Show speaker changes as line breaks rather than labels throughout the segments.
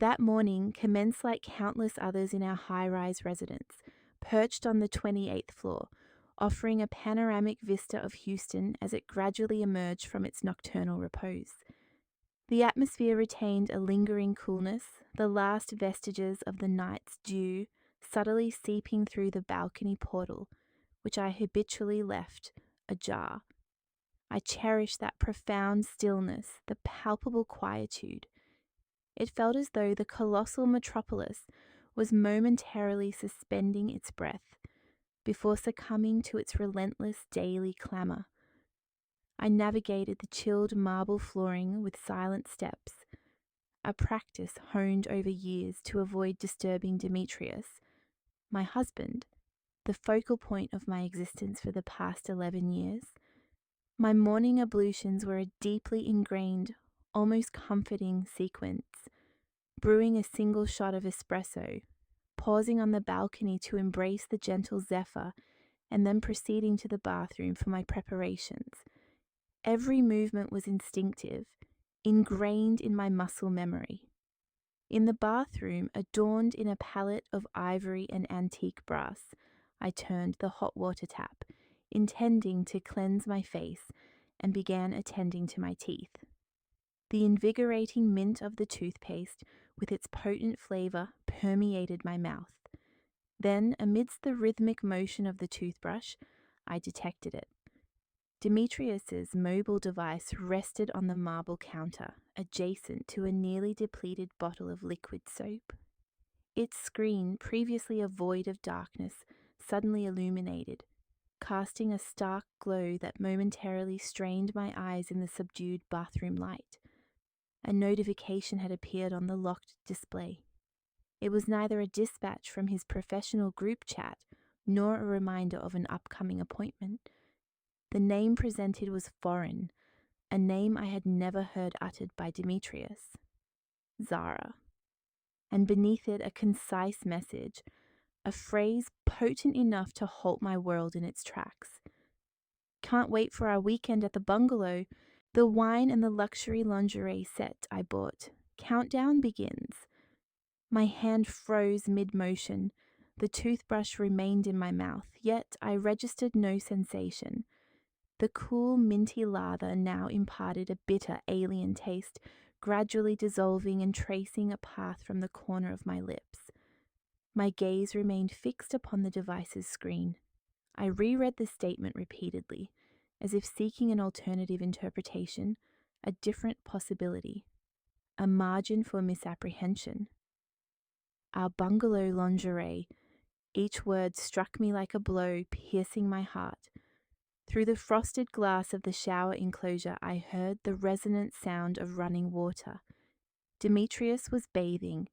That morning commenced like countless others in our high-rise residence, perched on the 28th floor, offering a panoramic vista of Houston as it gradually emerged from its nocturnal repose. The atmosphere retained a lingering coolness, the last vestiges of the night's dew subtly seeping through the balcony portal, which I habitually left ajar. I cherished that profound stillness, the palpable quietude. It felt as though the colossal metropolis was momentarily suspending its breath before succumbing to its relentless daily clamor. I navigated the chilled marble flooring with silent steps, a practice honed over years to avoid disturbing Demetrius, my husband, the focal point of my existence for the past 11 years. My morning ablutions were a deeply ingrained, almost comforting sequence, brewing a single shot of espresso, pausing on the balcony to embrace the gentle zephyr, and then proceeding to the bathroom for my preparations. Every movement was instinctive, ingrained in my muscle memory. In the bathroom, adorned in a palette of ivory and antique brass, I turned the hot water tap, intending to cleanse my face, and began attending to my teeth. The invigorating mint of the toothpaste, with its potent flavor, permeated my mouth. Then, amidst the rhythmic motion of the toothbrush, I detected it. Demetrius's mobile device rested on the marble counter, adjacent to a nearly depleted bottle of liquid soap. Its screen, previously a void of darkness, suddenly illuminated, casting a stark glow that momentarily strained my eyes in the subdued bathroom light. A notification had appeared on the locked display. It was neither a dispatch from his professional group chat nor a reminder of an upcoming appointment. The name presented was foreign, a name I had never heard uttered by Demetrius. Zara. And beneath it a concise message, a phrase potent enough to halt my world in its tracks. Can't wait for our weekend at the bungalow. The wine and the luxury lingerie set I bought. Countdown begins. My hand froze mid-motion. The toothbrush remained in my mouth, yet I registered no sensation. The cool, minty lather now imparted a bitter, alien taste, gradually dissolving and tracing a path from the corner of my lips. My gaze remained fixed upon the device's screen. I reread the statement repeatedly, as if seeking an alternative interpretation, a different possibility, a margin for misapprehension. Our bungalow lingerie. Each word struck me like a blow, piercing my heart. Through the frosted glass of the shower enclosure, I heard the resonant sound of running water. Demetrius was bathing,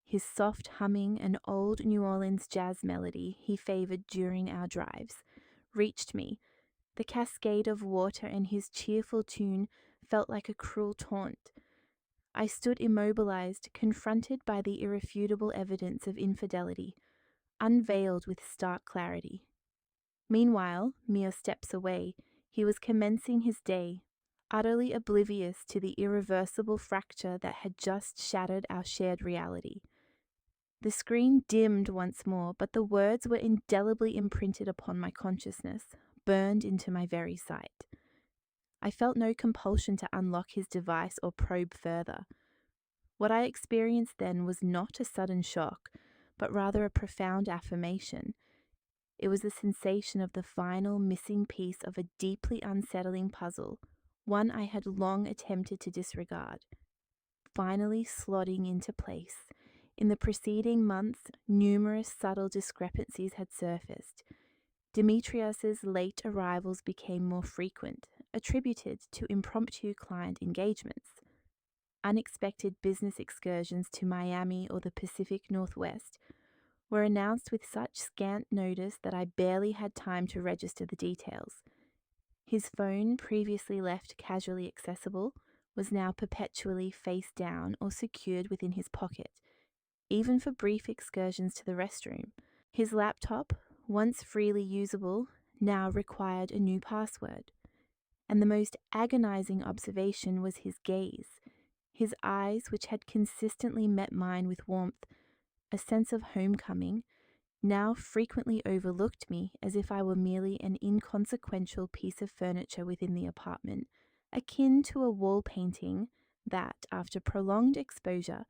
his soft humming, an old New Orleans jazz melody he favored during our drives, reached me. The cascade of water and his cheerful tune felt like a cruel taunt. I stood immobilized, confronted by the irrefutable evidence of infidelity, unveiled with stark clarity. Meanwhile, mere steps away, he was commencing his day, utterly oblivious to the irreversible fracture that had just shattered our shared reality. The screen dimmed once more, but the words were indelibly imprinted upon my consciousness, burned into my very sight. I felt no compulsion to unlock his device or probe further. What I experienced then was not a sudden shock, but rather a profound affirmation. It was the sensation of the final missing piece of a deeply unsettling puzzle, one I had long attempted to disregard, finally slotting into place. In the preceding months, numerous subtle discrepancies had surfaced. Demetrius's late arrivals became more frequent, attributed to impromptu client engagements. Unexpected business excursions to Miami or the Pacific Northwest were announced with such scant notice that I barely had time to register the details. His phone, previously left casually accessible, was now perpetually face down or secured within his pocket, even for brief excursions to the restroom. His laptop, once freely usable, now required a new password. And the most agonizing observation was his gaze. His eyes, which had consistently met mine with warmth, a sense of homecoming, now frequently overlooked me as if I were merely an inconsequential piece of furniture within the apartment, akin to a wall painting that, after prolonged exposure,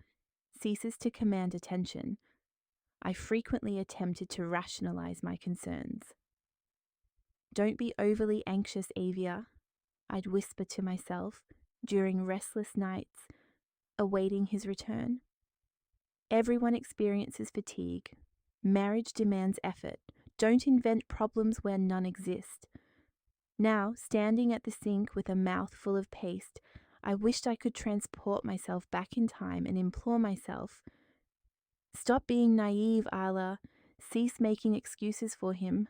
ceases to command attention. I frequently attempted to rationalize my concerns. "Don't be overly anxious, Avia," I'd whisper to myself during restless nights, awaiting his return. "Everyone experiences fatigue. Marriage demands effort. Don't invent problems where none exist." Now, standing at the sink with a mouth full of paste, I wished I could transport myself back in time and implore myself, "Stop being naive, Ala. Cease making excuses for him."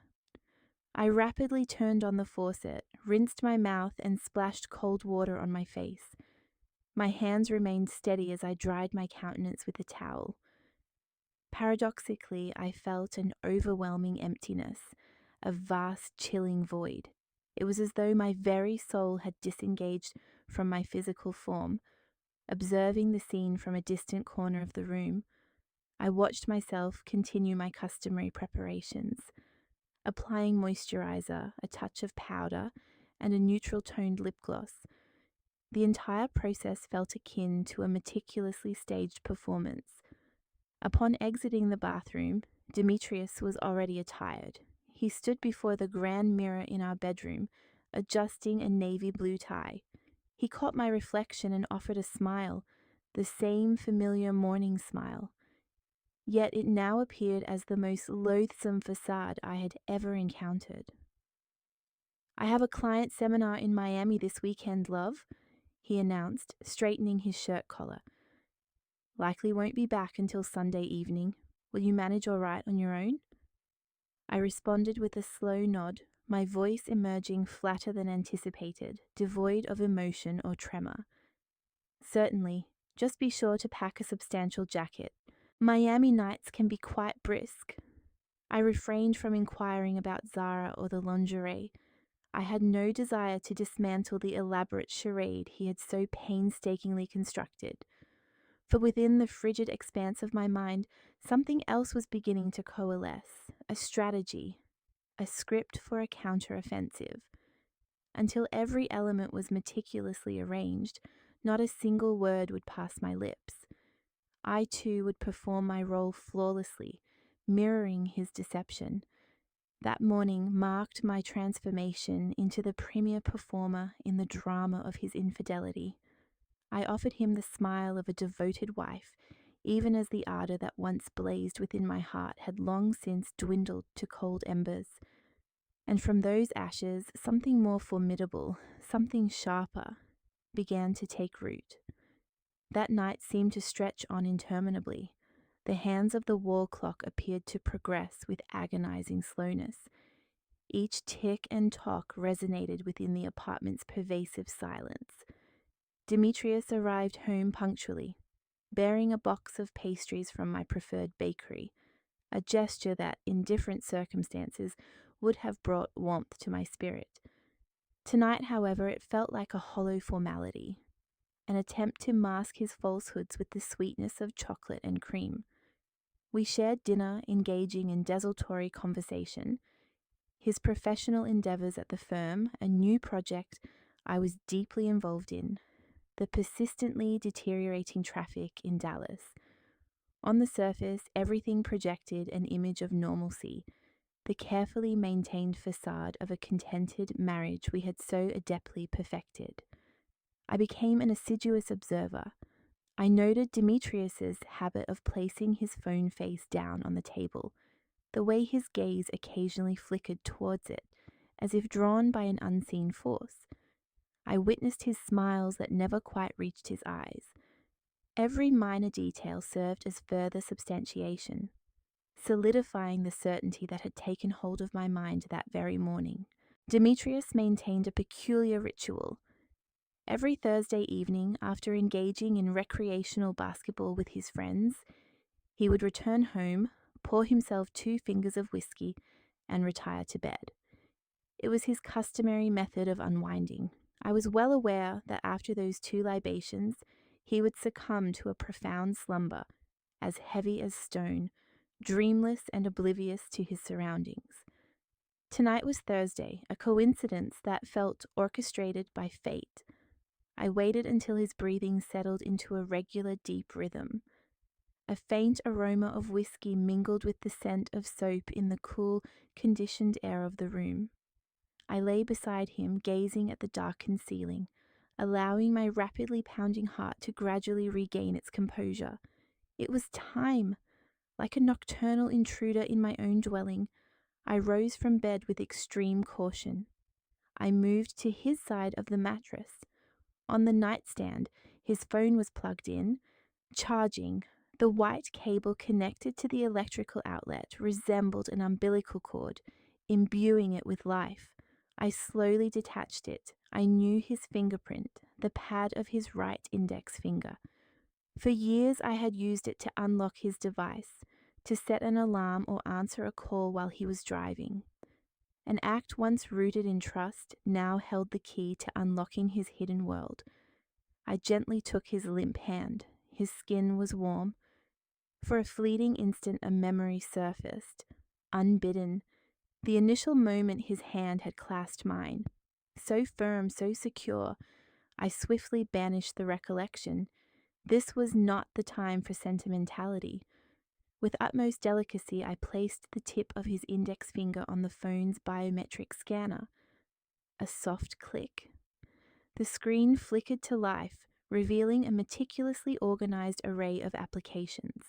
I rapidly turned on the faucet, rinsed my mouth, and splashed cold water on my face. My hands remained steady as I dried my countenance with a towel. Paradoxically, I felt an overwhelming emptiness, a vast, chilling void. It was as though my very soul had disengaged from my physical form. Observing the scene from a distant corner of the room, I watched myself continue my customary preparations, applying moisturizer, a touch of powder, and a neutral-toned lip gloss. The entire process felt akin to a meticulously staged performance. Upon exiting the bathroom, Demetrius was already attired. He stood before the grand mirror in our bedroom, adjusting a navy blue tie. He caught my reflection and offered a smile, the same familiar morning smile. Yet it now appeared as the most loathsome facade I had ever encountered. "I have a client seminar in Miami this weekend, love," he announced, straightening his shirt collar. "Likely won't be back until Sunday evening. Will you manage all right on your own?" I responded with a slow nod, my voice emerging flatter than anticipated, devoid of emotion or tremor. "Certainly. Just be sure to pack a substantial jacket. Miami nights can be quite brisk." I refrained from inquiring about Zara or the lingerie. I had no desire to dismantle the elaborate charade he had so painstakingly constructed. For within the frigid expanse of my mind, something else was beginning to coalesce, a strategy, a script for a counter-offensive. Until every element was meticulously arranged, not a single word would pass my lips. I too would perform my role flawlessly, mirroring his deception. That morning marked my transformation into the premier performer in the drama of his infidelity. I offered him the smile of a devoted wife, even as the ardor that once blazed within my heart had long since dwindled to cold embers. And from those ashes, something more formidable, something sharper, began to take root. That night seemed to stretch on interminably. The hands of the wall clock appeared to progress with agonizing slowness. Each tick and tock resonated within the apartment's pervasive silence. Demetrius arrived home punctually, bearing a box of pastries from my preferred bakery, a gesture that, in different circumstances, would have brought warmth to my spirit. Tonight, however, it felt like a hollow formality, an attempt to mask his falsehoods with the sweetness of chocolate and cream. We shared dinner, engaging in desultory conversation. His professional endeavors at the firm, a new project I was deeply involved in, the persistently deteriorating traffic in Dallas. On the surface, everything projected an image of normalcy, the carefully maintained facade of a contented marriage we had so adeptly perfected. I became an assiduous observer. I noted Demetrius's habit of placing his phone face down on the table, the way his gaze occasionally flickered towards it, as if drawn by an unseen force. I witnessed his smiles that never quite reached his eyes. Every minor detail served as further substantiation, solidifying the certainty that had taken hold of my mind that very morning. Demetrius maintained a peculiar ritual. Every Thursday evening, after engaging in recreational basketball with his friends, he would return home, pour himself 2 fingers of whiskey, and retire to bed. It was his customary method of unwinding. I was well aware that after those 2 libations, he would succumb to a profound slumber, as heavy as stone, dreamless and oblivious to his surroundings. Tonight was Thursday, a coincidence that felt orchestrated by fate. I waited until his breathing settled into a regular, deep rhythm. A faint aroma of whiskey mingled with the scent of soap in the cool, conditioned air of the room. I lay beside him, gazing at the darkened ceiling, allowing my rapidly pounding heart to gradually regain its composure. It was time. Like a nocturnal intruder in my own dwelling, I rose from bed with extreme caution. I moved to his side of the mattress. On the nightstand, his phone was plugged in, charging. The white cable connected to the electrical outlet resembled an umbilical cord, imbuing it with life. I slowly detached it. I knew his fingerprint, the pad of his right index finger. For years I had used it to unlock his device, to set an alarm or answer a call while he was driving. An act once rooted in trust now held the key to unlocking his hidden world. I gently took his limp hand. His skin was warm. For a fleeting instant a memory surfaced, unbidden. The initial moment his hand had clasped mine. So firm, so secure, I swiftly banished the recollection. This was not the time for sentimentality. With utmost delicacy, I placed the tip of his index finger on the phone's biometric scanner. A soft click. The screen flickered to life, revealing a meticulously organized array of applications.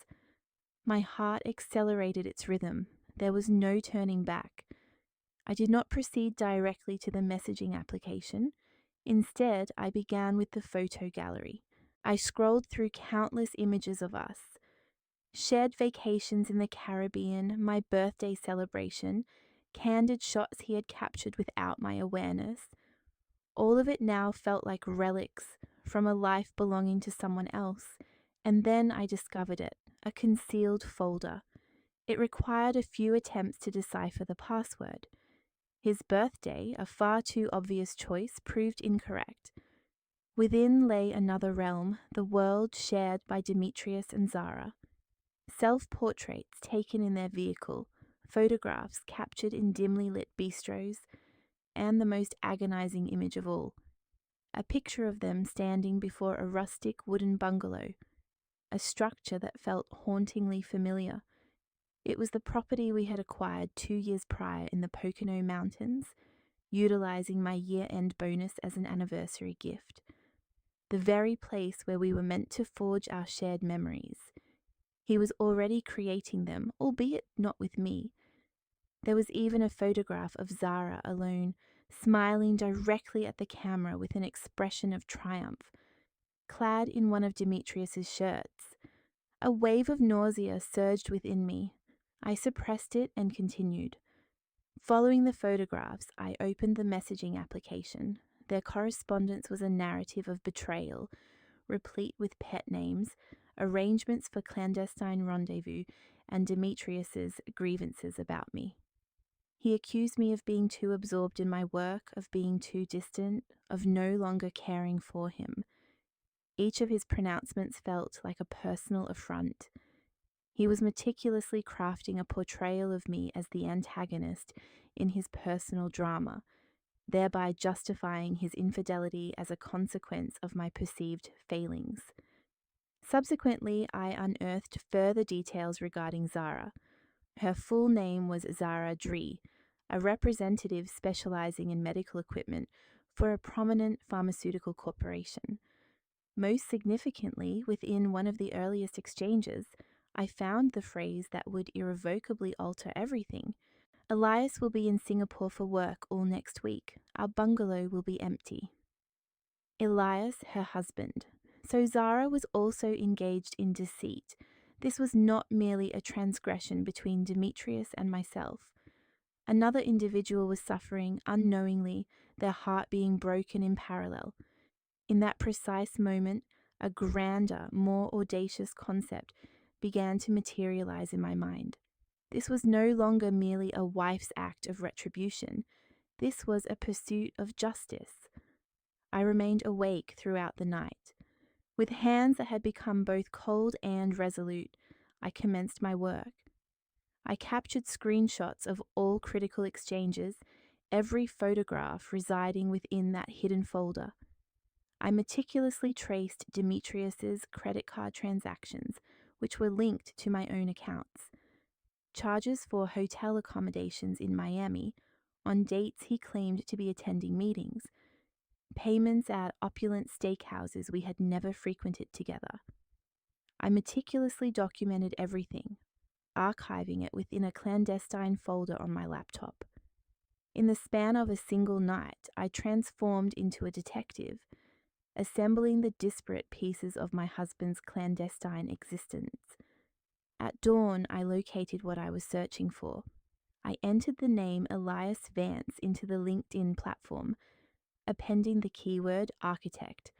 My heart accelerated its rhythm. There was no turning back. I did not proceed directly to the messaging application. Instead, I began with the photo gallery. I scrolled through countless images of us. Shared vacations in the Caribbean, my birthday celebration, candid shots he had captured without my awareness. All of it now felt like relics from a life belonging to someone else. And then I discovered it, a concealed folder. It required a few attempts to decipher the password. His birthday, a far too obvious choice, proved incorrect. Within lay another realm, the world shared by Demetrius and Zara. Self-portraits taken in their vehicle, photographs captured in dimly lit bistros, and the most agonizing image of all, a picture of them standing before a rustic wooden bungalow, a structure that felt hauntingly familiar. It was the property we had acquired 2 years prior in the Pocono Mountains, utilizing my year-end bonus as an anniversary gift. The very place where we were meant to forge our shared memories. He was already creating them, albeit not with me. There was even a photograph of Zara alone, smiling directly at the camera with an expression of triumph, clad in one of Demetrius's shirts. A wave of nausea surged within me. I suppressed it and continued. Following the photographs, I opened the messaging application. Their correspondence was a narrative of betrayal, replete with pet names, arrangements for clandestine rendezvous, and Demetrius's grievances about me. He accused me of being too absorbed in my work, of being too distant, of no longer caring for him. Each of his pronouncements felt like a personal affront. He was meticulously crafting a portrayal of me as the antagonist in his personal drama, thereby justifying his infidelity as a consequence of my perceived failings. Subsequently, I unearthed further details regarding Zara. Her full name was Zara Dree, a representative specializing in medical equipment for a prominent pharmaceutical corporation. Most significantly, within one of the earliest exchanges, I found the phrase that would irrevocably alter everything. Elias will be in Singapore for work all next week. Our bungalow will be empty. Elias, her husband. So Zara was also engaged in deceit. This was not merely a transgression between Demetrius and myself. Another individual was suffering unknowingly, their heart being broken in parallel. In that precise moment, a grander, more audacious concept began to materialize in my mind. This was no longer merely a wife's act of retribution. This was a pursuit of justice. I remained awake throughout the night. With hands that had become both cold and resolute, I commenced my work. I captured screenshots of all critical exchanges, every photograph residing within that hidden folder. I meticulously traced Demetrius's credit card transactions, which were linked to my own accounts. Charges for hotel accommodations in Miami on dates he claimed to be attending meetings. Payments at opulent steakhouses we had never frequented together. I meticulously documented everything, archiving it within a clandestine folder on my laptop. In the span of a single night, I transformed into a detective, assembling the disparate pieces of my husband's clandestine existence. At dawn, I located what I was searching for. I entered the name Elias Vance into the LinkedIn platform, appending the keyword architect,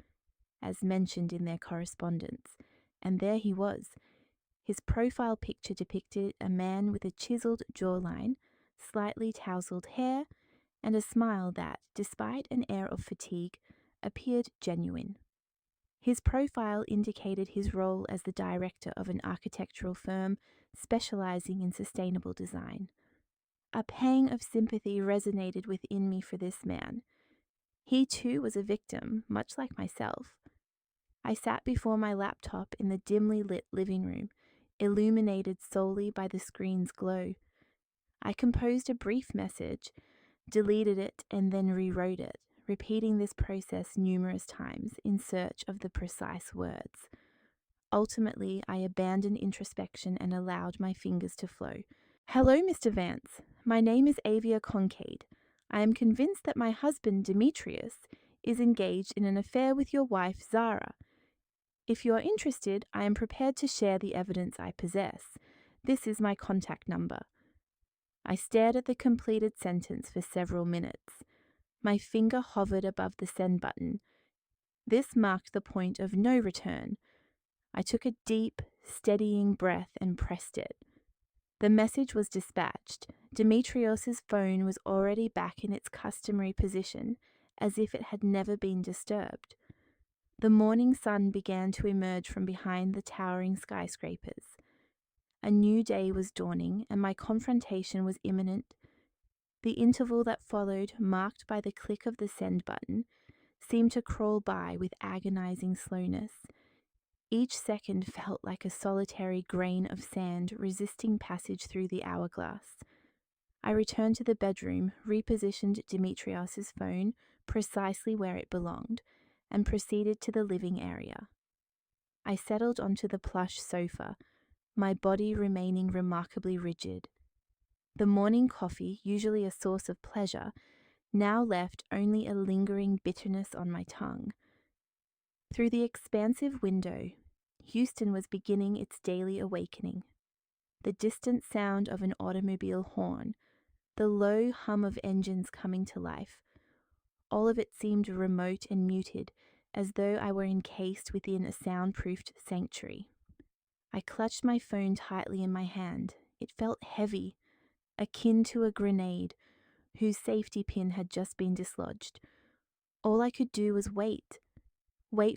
as mentioned in their correspondence, and there he was. His profile picture depicted a man with a chiseled jawline, slightly tousled hair, and a smile that, despite an air of fatigue, appeared genuine. His profile indicated his role as the director of an architectural firm specializing in sustainable design. A pang of sympathy resonated within me for this man. He too was a victim, much like myself. I sat before my laptop in the dimly lit living room, illuminated solely by the screen's glow. I composed a brief message, deleted it, and then rewrote it, repeating this process numerous times in search of the precise words. Ultimately, I abandoned introspection and allowed my fingers to flow. Hello, Mr. Vance. My name is Avia Concade. I am convinced that my husband, Demetrius, is engaged in an affair with your wife, Zara. If you are interested, I am prepared to share the evidence I possess. This is my contact number. I stared at the completed sentence for several minutes. My finger hovered above the send button. This marked the point of no return. I took a deep, steadying breath and pressed it. The message was dispatched. Demetrios's phone was already back in its customary position, as if it had never been disturbed. The morning sun began to emerge from behind the towering skyscrapers. A new day was dawning, and my confrontation was imminent. The interval that followed, marked by the click of the send button, seemed to crawl by with agonizing slowness. Each second felt like a solitary grain of sand resisting passage through the hourglass. I returned to the bedroom, repositioned Demetrios's phone precisely where it belonged, and proceeded to the living area. I settled onto the plush sofa, my body remaining remarkably rigid. The morning coffee, usually a source of pleasure, now left only a lingering bitterness on my tongue. Through the expansive window, Houston was beginning its daily awakening. The distant sound of an automobile horn, the low hum of engines coming to life, all of it seemed remote and muted, as though I were encased within a soundproofed sanctuary. I clutched my phone tightly in my hand. It felt heavy, akin to a grenade whose safety pin had just been dislodged. All I could do was wait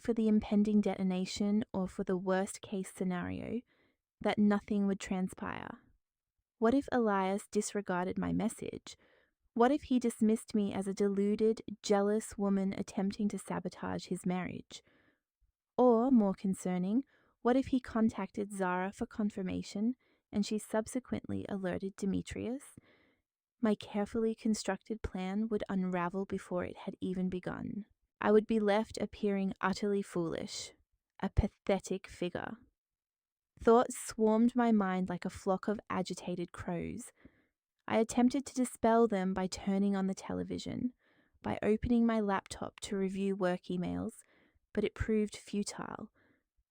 for the impending detonation or for the worst-case scenario, that nothing would transpire. What if Elias disregarded my message? What if he dismissed me as a deluded, jealous woman attempting to sabotage his marriage? Or, more concerning, what if he contacted Zara for confirmation and she subsequently alerted Demetrius? My carefully constructed plan would unravel before it had even begun. I would be left appearing utterly foolish, a pathetic figure. Thoughts swarmed my mind like a flock of agitated crows. I attempted to dispel them by turning on the television, by opening my laptop to review work emails, but it proved futile.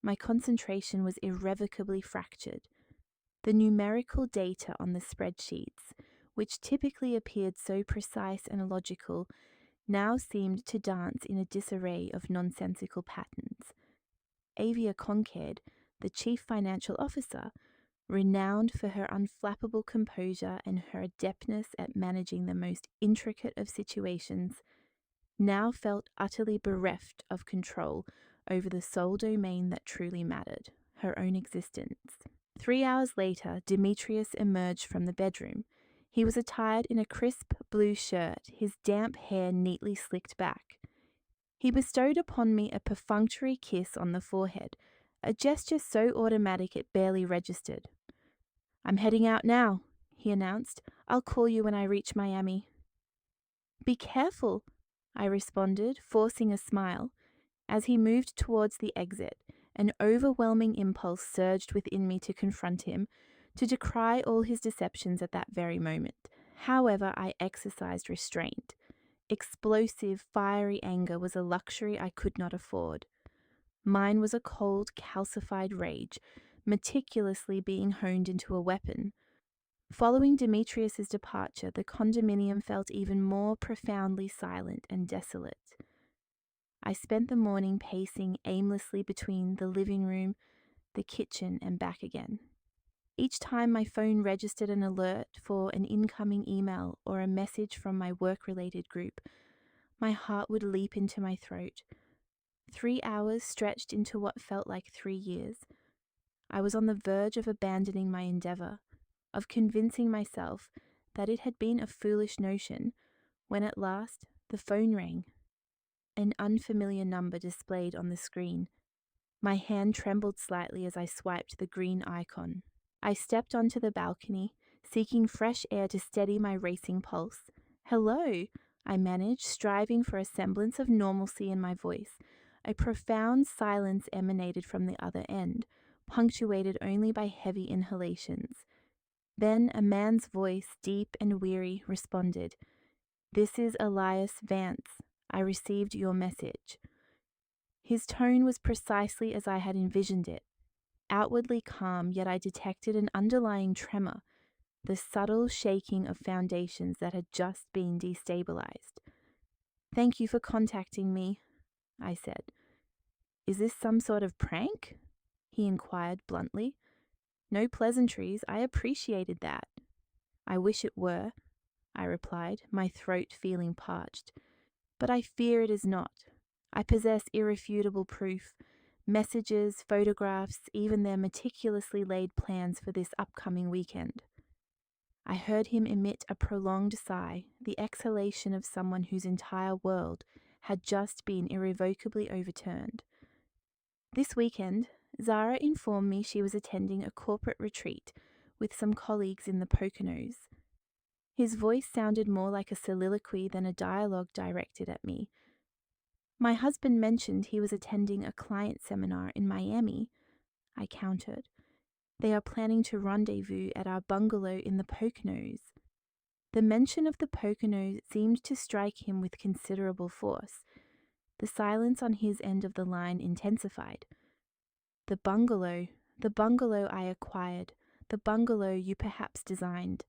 My concentration was irrevocably fractured. The numerical data on the spreadsheets, which typically appeared so precise and logical, now seemed to dance in a disarray of nonsensical patterns. Avia Concade, the chief financial officer, renowned for her unflappable composure and her adeptness at managing the most intricate of situations, now felt utterly bereft of control over the sole domain that truly mattered, her own existence. 3 hours later, Demetrius emerged from the bedroom. He was attired in a crisp blue shirt, his damp hair neatly slicked back. He bestowed upon me a perfunctory kiss on the forehead, a gesture so automatic it barely registered. "I'm heading out now," he announced. "I'll call you when I reach Miami." "Be careful," I responded, forcing a smile. As he moved towards the exit, an overwhelming impulse surged within me to confront him, to decry all his deceptions at that very moment. However, I exercised restraint. Explosive, fiery anger was a luxury I could not afford. Mine was a cold, calcified rage, meticulously being honed into a weapon. Following Demetrius's departure, the condominium felt even more profoundly silent and desolate. I spent the morning pacing aimlessly between the living room, the kitchen, and back again. Each time my phone registered an alert for an incoming email or a message from my work-related group, my heart would leap into my throat. 3 hours stretched into what felt like 3 years. I was on the verge of abandoning my endeavor, of convincing myself that it had been a foolish notion, when at last the phone rang. An unfamiliar number displayed on the screen. My hand trembled slightly as I swiped the green icon. I stepped onto the balcony, seeking fresh air to steady my racing pulse. "Hello," I managed, striving for a semblance of normalcy in my voice. A profound silence emanated from the other end, punctuated only by heavy inhalations. Then a man's voice, deep and weary, responded. "This is Elias Vance. I received your message." His tone was precisely as I had envisioned it. Outwardly calm, yet I detected an underlying tremor, the subtle shaking of foundations that had just been destabilized. "Thank you for contacting me," I said. "Is this some sort of prank?" he inquired bluntly. "No pleasantries, I appreciated that." "I wish it were," I replied, my throat feeling parched. "But I fear it is not. I possess irrefutable proof, messages, photographs, even their meticulously laid plans for this upcoming weekend." I heard him emit a prolonged sigh, the exhalation of someone whose entire world had just been irrevocably overturned. "This weekend, Zara informed me she was attending a corporate retreat with some colleagues in the Poconos." His voice sounded more like a soliloquy than a dialogue directed at me. "My husband mentioned he was attending a client seminar in Miami," I countered. "They are planning to rendezvous at our bungalow in the Poconos." The mention of the Poconos seemed to strike him with considerable force. The silence on his end of the line intensified. The bungalow I acquired, the bungalow you perhaps designed."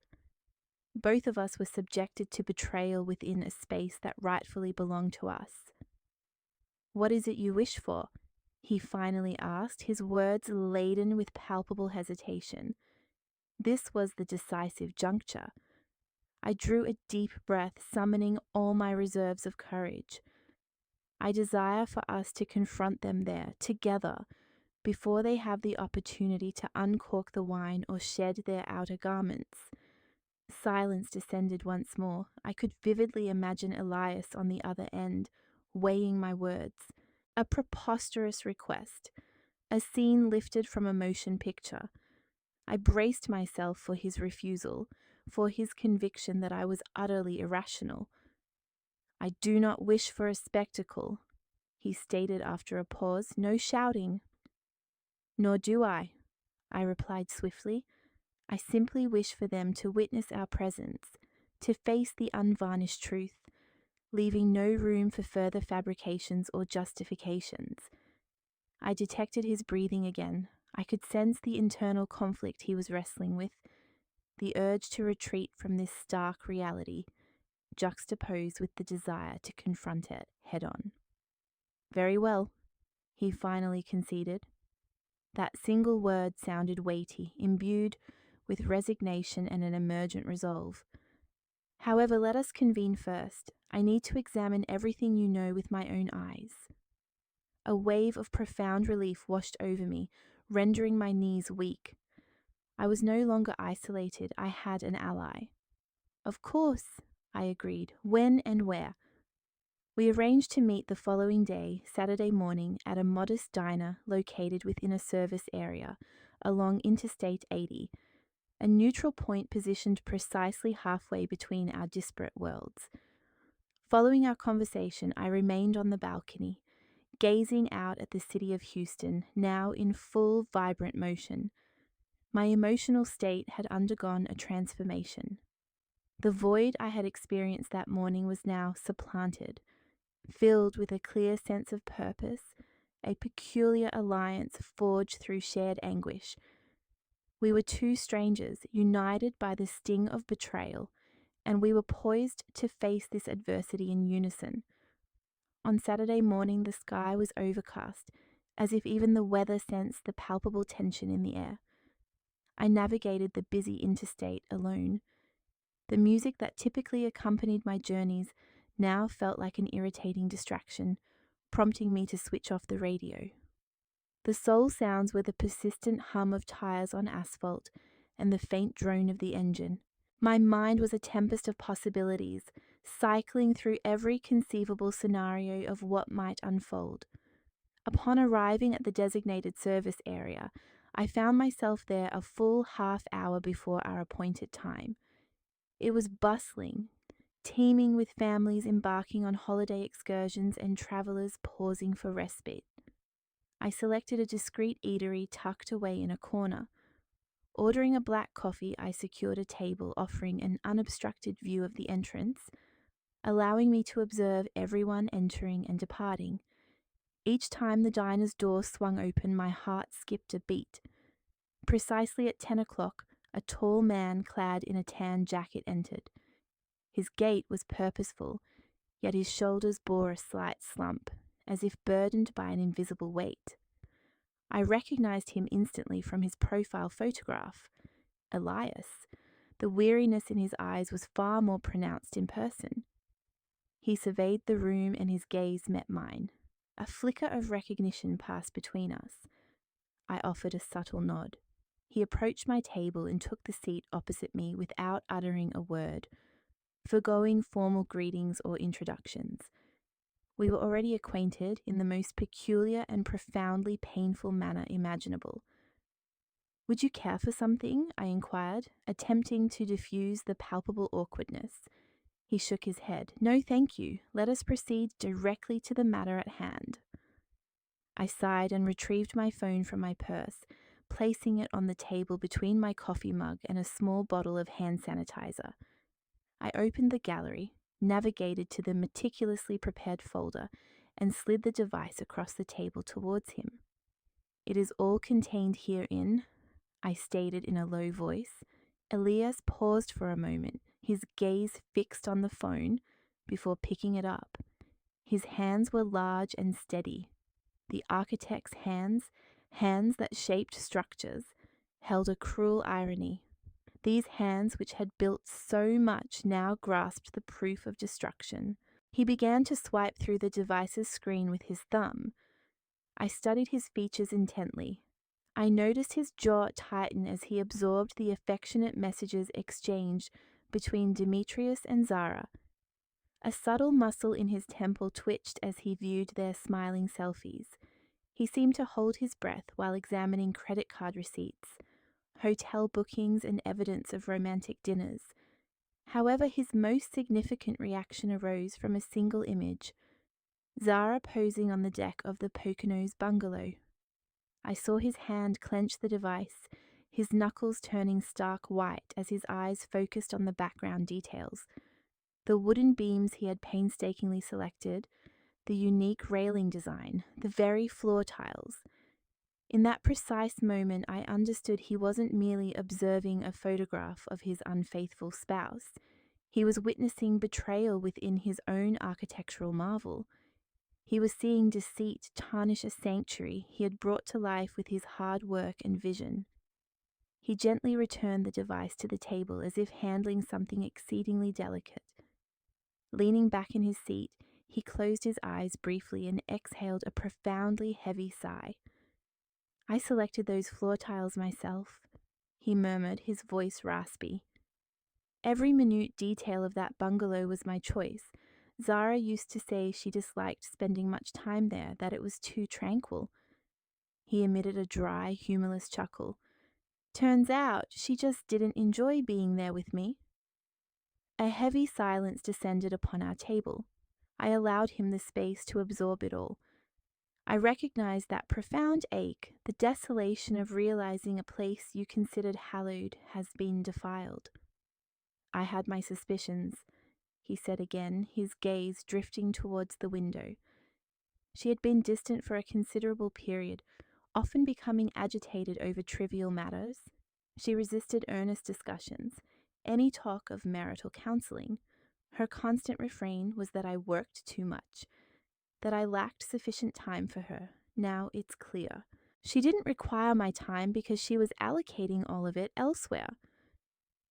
Both of us were subjected to betrayal within a space that rightfully belonged to us. "What is it you wish for?" he finally asked, his words laden with palpable hesitation. This was the decisive juncture. I drew a deep breath, summoning all my reserves of courage. "I desire for us to confront them there, together, before they have the opportunity to uncork the wine or shed their outer garments." Silence descended once more. I could vividly imagine Elias on the other end, weighing my words. A preposterous request, a scene lifted from a motion picture. I braced myself for his refusal, for his conviction that I was utterly irrational. "I do not wish for a spectacle," he stated after a pause. "No shouting." "Nor do I," I replied swiftly. "I simply wish for them to witness our presence, to face the unvarnished truth, leaving no room for further fabrications or justifications." I detected his breathing again. I could sense the internal conflict he was wrestling with, the urge to retreat from this stark reality, juxtaposed with the desire to confront it head on. "Very well," he finally conceded. That single word sounded weighty, imbued with resignation and an emergent resolve. "However, let us convene first. I need to examine everything you know with my own eyes." A wave of profound relief washed over me, rendering my knees weak. I was no longer isolated, I had an ally. Of course, I agreed. When and where? We arranged to meet the following day, Saturday morning, at a modest diner located within a service area along Interstate 80, a neutral point positioned precisely halfway between our disparate worlds. Following our conversation, I remained on the balcony, gazing out at the city of Houston, now in full, vibrant motion. My emotional state had undergone a transformation. The void I had experienced that morning was now supplanted, filled with a clear sense of purpose, a peculiar alliance forged through shared anguish. We were two strangers, united by the sting of betrayal, and we were poised to face this adversity in unison. On Saturday morning, the sky was overcast, as if even the weather sensed the palpable tension in the air. I navigated the busy interstate alone. The music that typically accompanied my journeys now felt like an irritating distraction, prompting me to switch off the radio. The sole sounds were the persistent hum of tires on asphalt and the faint drone of the engine. My mind was a tempest of possibilities, cycling through every conceivable scenario of what might unfold. Upon arriving at the designated service area, I found myself there a full half hour before our appointed time. It was bustling, teeming with families embarking on holiday excursions and travelers pausing for respite. I selected a discreet eatery tucked away in a corner. Ordering a black coffee, I secured a table offering an unobstructed view of the entrance, allowing me to observe everyone entering and departing. Each time the diner's door swung open, my heart skipped a beat. Precisely at 10 o'clock, a tall man clad in a tan jacket entered. His gait was purposeful, yet his shoulders bore a slight slump, as if burdened by an invisible weight. I recognized him instantly from his profile photograph. Elias. The weariness in his eyes was far more pronounced in person. He surveyed the room and his gaze met mine. A flicker of recognition passed between us. I offered a subtle nod. He approached my table and took the seat opposite me without uttering a word, forgoing formal greetings or introductions. We were already acquainted in the most peculiar and profoundly painful manner imaginable. "Would you care for something?" I inquired, attempting to diffuse the palpable awkwardness. He shook his head. "No, thank you. Let us proceed directly to the matter at hand." I sighed and retrieved my phone from my purse, placing it on the table between my coffee mug and a small bottle of hand sanitizer. I opened the gallery, navigated to the meticulously prepared folder, and slid the device across the table towards him. "It is all contained herein," I stated in a low voice. Elias paused for a moment, his gaze fixed on the phone, before picking it up. His hands were large and steady. The architect's hands that shaped structures, held a cruel irony. These hands, which had built so much, now grasped the proof of destruction. He began to swipe through the device's screen with his thumb. I studied his features intently. I noticed his jaw tighten as he absorbed the affectionate messages exchanged between Demetrius and Zara. A subtle muscle in his temple twitched as he viewed their smiling selfies. He seemed to hold his breath while examining credit card receipts, hotel bookings, and evidence of romantic dinners. However, his most significant reaction arose from a single image: Zara posing on the deck of the Poconos bungalow. I saw his hand clench the device, his knuckles turning stark white as his eyes focused on the background details. The wooden beams he had painstakingly selected, the unique railing design, the very floor tiles. In that precise moment, I understood he wasn't merely observing a photograph of his unfaithful spouse. He was witnessing betrayal within his own architectural marvel. He was seeing deceit tarnish a sanctuary he had brought to life with his hard work and vision. He gently returned the device to the table as if handling something exceedingly delicate. Leaning back in his seat, He closed his eyes briefly and exhaled a profoundly heavy sigh. I selected those floor tiles myself, he murmured, his voice raspy. Every minute detail of that bungalow was my choice. Zara used to say she disliked spending much time there, that it was too tranquil. He emitted a dry, humorless chuckle. Turns out she just didn't enjoy being there with me. A heavy silence descended upon our table. I allowed him the space to absorb it all. I recognized that profound ache, the desolation of realizing a place you considered hallowed has been defiled. I had my suspicions, he said again, his gaze drifting towards the window. She had been distant for a considerable period, often becoming agitated over trivial matters. She resisted earnest discussions, any talk of marital counseling. Her constant refrain was that I worked too much, that I lacked sufficient time for her. Now it's clear. She didn't require my time because she was allocating all of it elsewhere.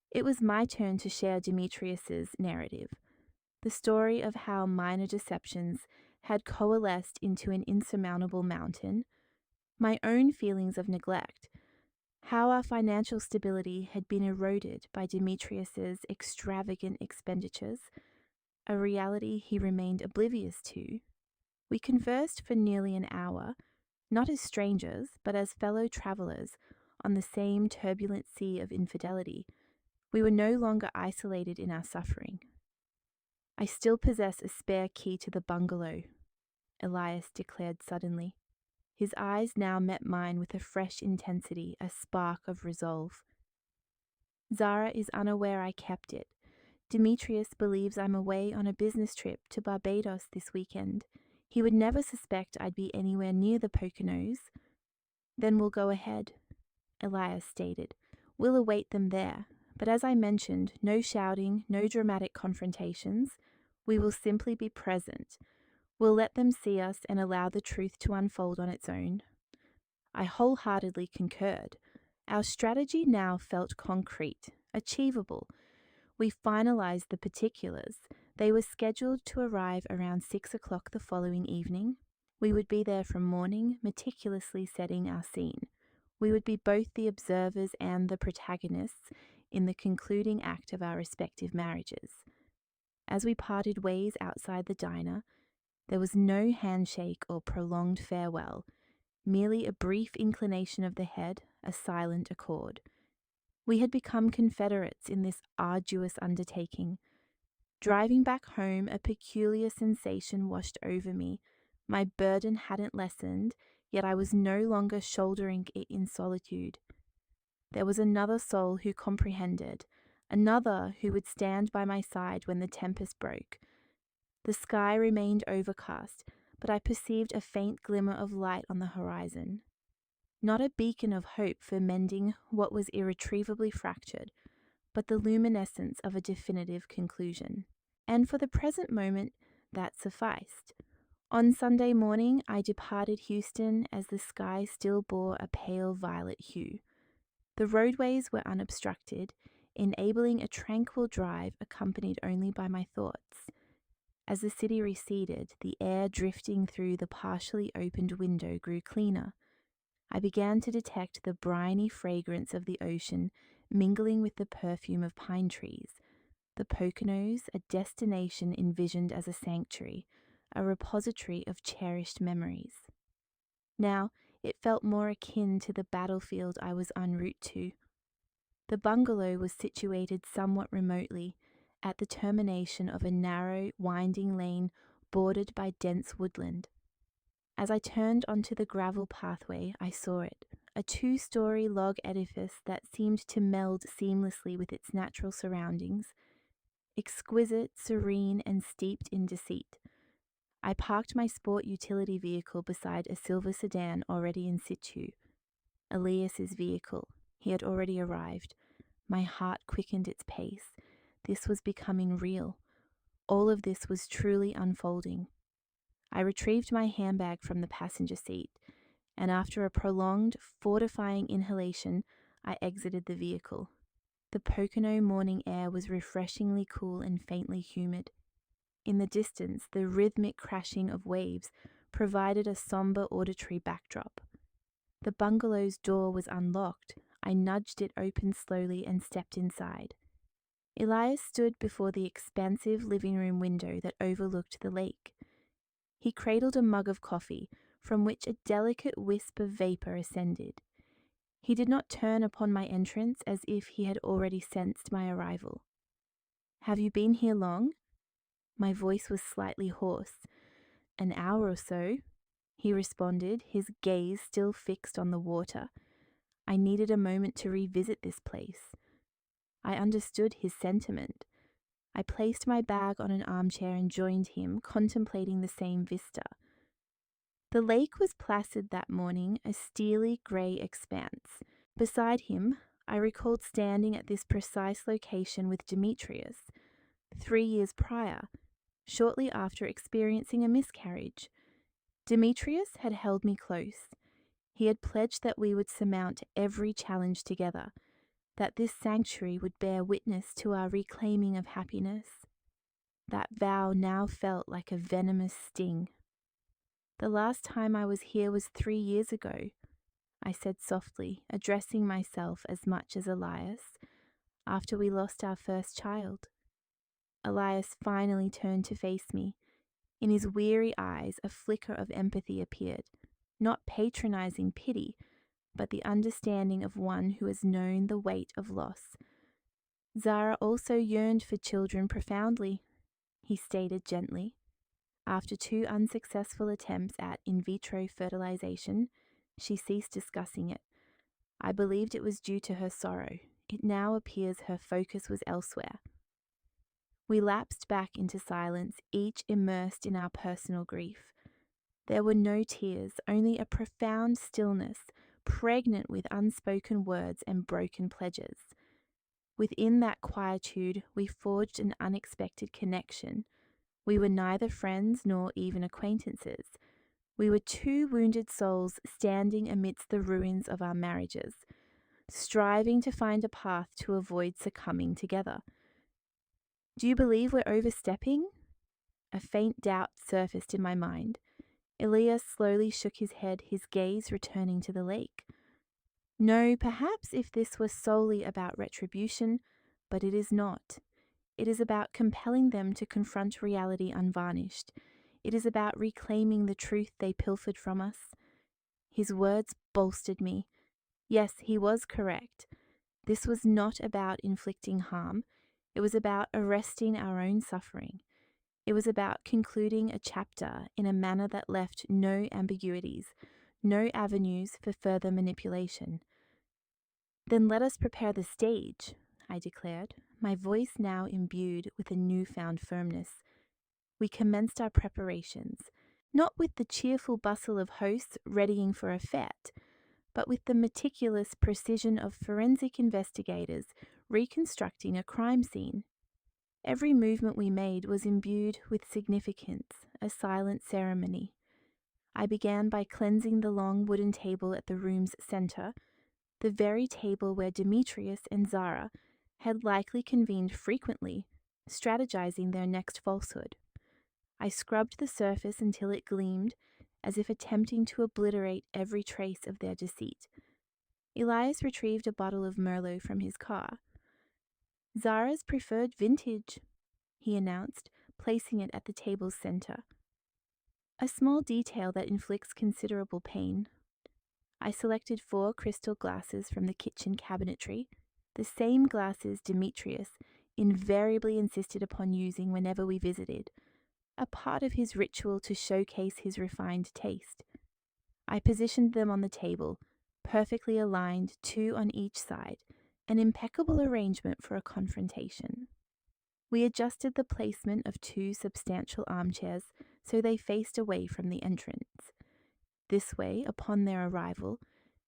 It was my turn to share Demetrius's narrative, the story of how minor deceptions had coalesced into an insurmountable mountain, my own feelings of neglect, how our financial stability had been eroded by Demetrius's extravagant expenditures, a reality he remained oblivious to. We conversed for nearly an hour, not as strangers, but as fellow travelers on the same turbulent sea of infidelity. We were no longer isolated in our suffering. I still possess a spare key to the bungalow, Elias declared suddenly. His eyes now met mine with a fresh intensity, a spark of resolve. Zara is unaware I kept it. Demetrius believes I'm away on a business trip to Barbados this weekend. He would never suspect I'd be anywhere near the Poconos. Then we'll go ahead, Elias stated. We'll await them there. But as I mentioned, no shouting, no dramatic confrontations. We will simply be present. We'll let them see us and allow the truth to unfold on its own. I wholeheartedly concurred. Our strategy now felt concrete, achievable. We finalized the particulars. They were scheduled to arrive around 6 o'clock the following evening. We would be there from morning, meticulously setting our scene. We would be both the observers and the protagonists in the concluding act of our respective marriages. As we parted ways outside the diner, there was no handshake or prolonged farewell, merely a brief inclination of the head, a silent accord. We had become confederates in this arduous undertaking. Driving back home, a peculiar sensation washed over me. My burden hadn't lessened, yet I was no longer shouldering it in solitude. There was another soul who comprehended, another who would stand by my side when the tempest broke. The sky remained overcast, but I perceived a faint glimmer of light on the horizon. Not a beacon of hope for mending what was irretrievably fractured, but the luminescence of a definitive conclusion. And for the present moment, that sufficed. On Sunday morning, I departed Houston as the sky still bore a pale violet hue. The roadways were unobstructed, enabling a tranquil drive accompanied only by my thoughts. As the city receded, the air drifting through the partially opened window grew cleaner. I began to detect the briny fragrance of the ocean mingling with the perfume of pine trees. The Poconos, a destination envisioned as a sanctuary, a repository of cherished memories. Now, it felt more akin to the battlefield I was en route to. The bungalow was situated somewhat remotely, at the termination of a narrow, winding lane bordered by dense woodland. As I turned onto the gravel pathway, I saw it, a 2-story log edifice that seemed to meld seamlessly with its natural surroundings, exquisite, serene, and steeped in deceit. I parked my sport utility vehicle beside a silver sedan already in situ. Elias's vehicle. He had already arrived. My heart quickened its pace. This was becoming real. All of this was truly unfolding. I retrieved my handbag from the passenger seat, and after a prolonged, fortifying inhalation, I exited the vehicle. The Pocono morning air was refreshingly cool and faintly humid. In the distance, the rhythmic crashing of waves provided a somber auditory backdrop. The bungalow's door was unlocked. I nudged it open slowly and stepped inside. Elias stood before the expansive living room window that overlooked the lake. He cradled a mug of coffee, from which a delicate wisp of vapor ascended. He did not turn upon my entrance as if he had already sensed my arrival. "Have you been here long?" My voice was slightly hoarse. "An hour or so," he responded, his gaze still fixed on the water. I needed a moment to revisit this place. I understood his sentiment. I placed my bag on an armchair and joined him, contemplating the same vista. The lake was placid that morning, a steely grey expanse. Beside him, I recalled standing at this precise location with Demetrius 3 years prior, shortly after experiencing a miscarriage. Demetrius had held me close. He had pledged that we would surmount every challenge together, that this sanctuary would bear witness to our reclaiming of happiness. That vow now felt like a venomous sting. "The last time I was here was 3 years ago," I said softly, addressing myself as much as Elias, "after we lost our first child." Elias finally turned to face me. In his weary eyes, a flicker of empathy appeared, not patronizing pity, but the understanding of one who has known the weight of loss. "Zara also yearned for children profoundly," he stated gently. "After 2 unsuccessful attempts at in vitro fertilization, she ceased discussing it. I believed it was due to her sorrow. It now appears her focus was elsewhere." We lapsed back into silence, each immersed in our personal grief. There were no tears, only a profound stillness, pregnant with unspoken words and broken pledges. Within that quietude, we forged an unexpected connection. We were neither friends nor even acquaintances. We were 2 wounded souls standing amidst the ruins of our marriages, striving to find a path to avoid succumbing together. "Do you believe we're overstepping?" A faint doubt surfaced in my mind. Elias slowly shook his head, his gaze returning to the lake. "No, perhaps if this were solely about retribution, but it is not. It is about compelling them to confront reality unvarnished. It is about reclaiming the truth they pilfered from us." His words bolstered me. Yes, he was correct. This was not about inflicting harm. It was about arresting our own suffering. It was about concluding a chapter in a manner that left no ambiguities, no avenues for further manipulation. "Then let us prepare the stage," I declared, my voice now imbued with a newfound firmness. We commenced our preparations, not with the cheerful bustle of hosts readying for a fete, but with the meticulous precision of forensic investigators reconstructing a crime scene. Every movement we made was imbued with significance, a silent ceremony. I began by cleansing the long wooden table at the room's center, the very table where Demetrius and Zara had likely convened frequently, strategizing their next falsehood. I scrubbed the surface until it gleamed, as if attempting to obliterate every trace of their deceit. Elias retrieved a bottle of Merlot from his car. "Zara's preferred vintage," he announced, placing it at the table's center. "A small detail that inflicts considerable pain." I selected 4 crystal glasses from the kitchen cabinetry, the same glasses Demetrius invariably insisted upon using whenever we visited, a part of his ritual to showcase his refined taste. I positioned them on the table, perfectly aligned, 2 on each side, an impeccable arrangement for a confrontation. We adjusted the placement of 2 substantial armchairs so they faced away from the entrance. This way, upon their arrival,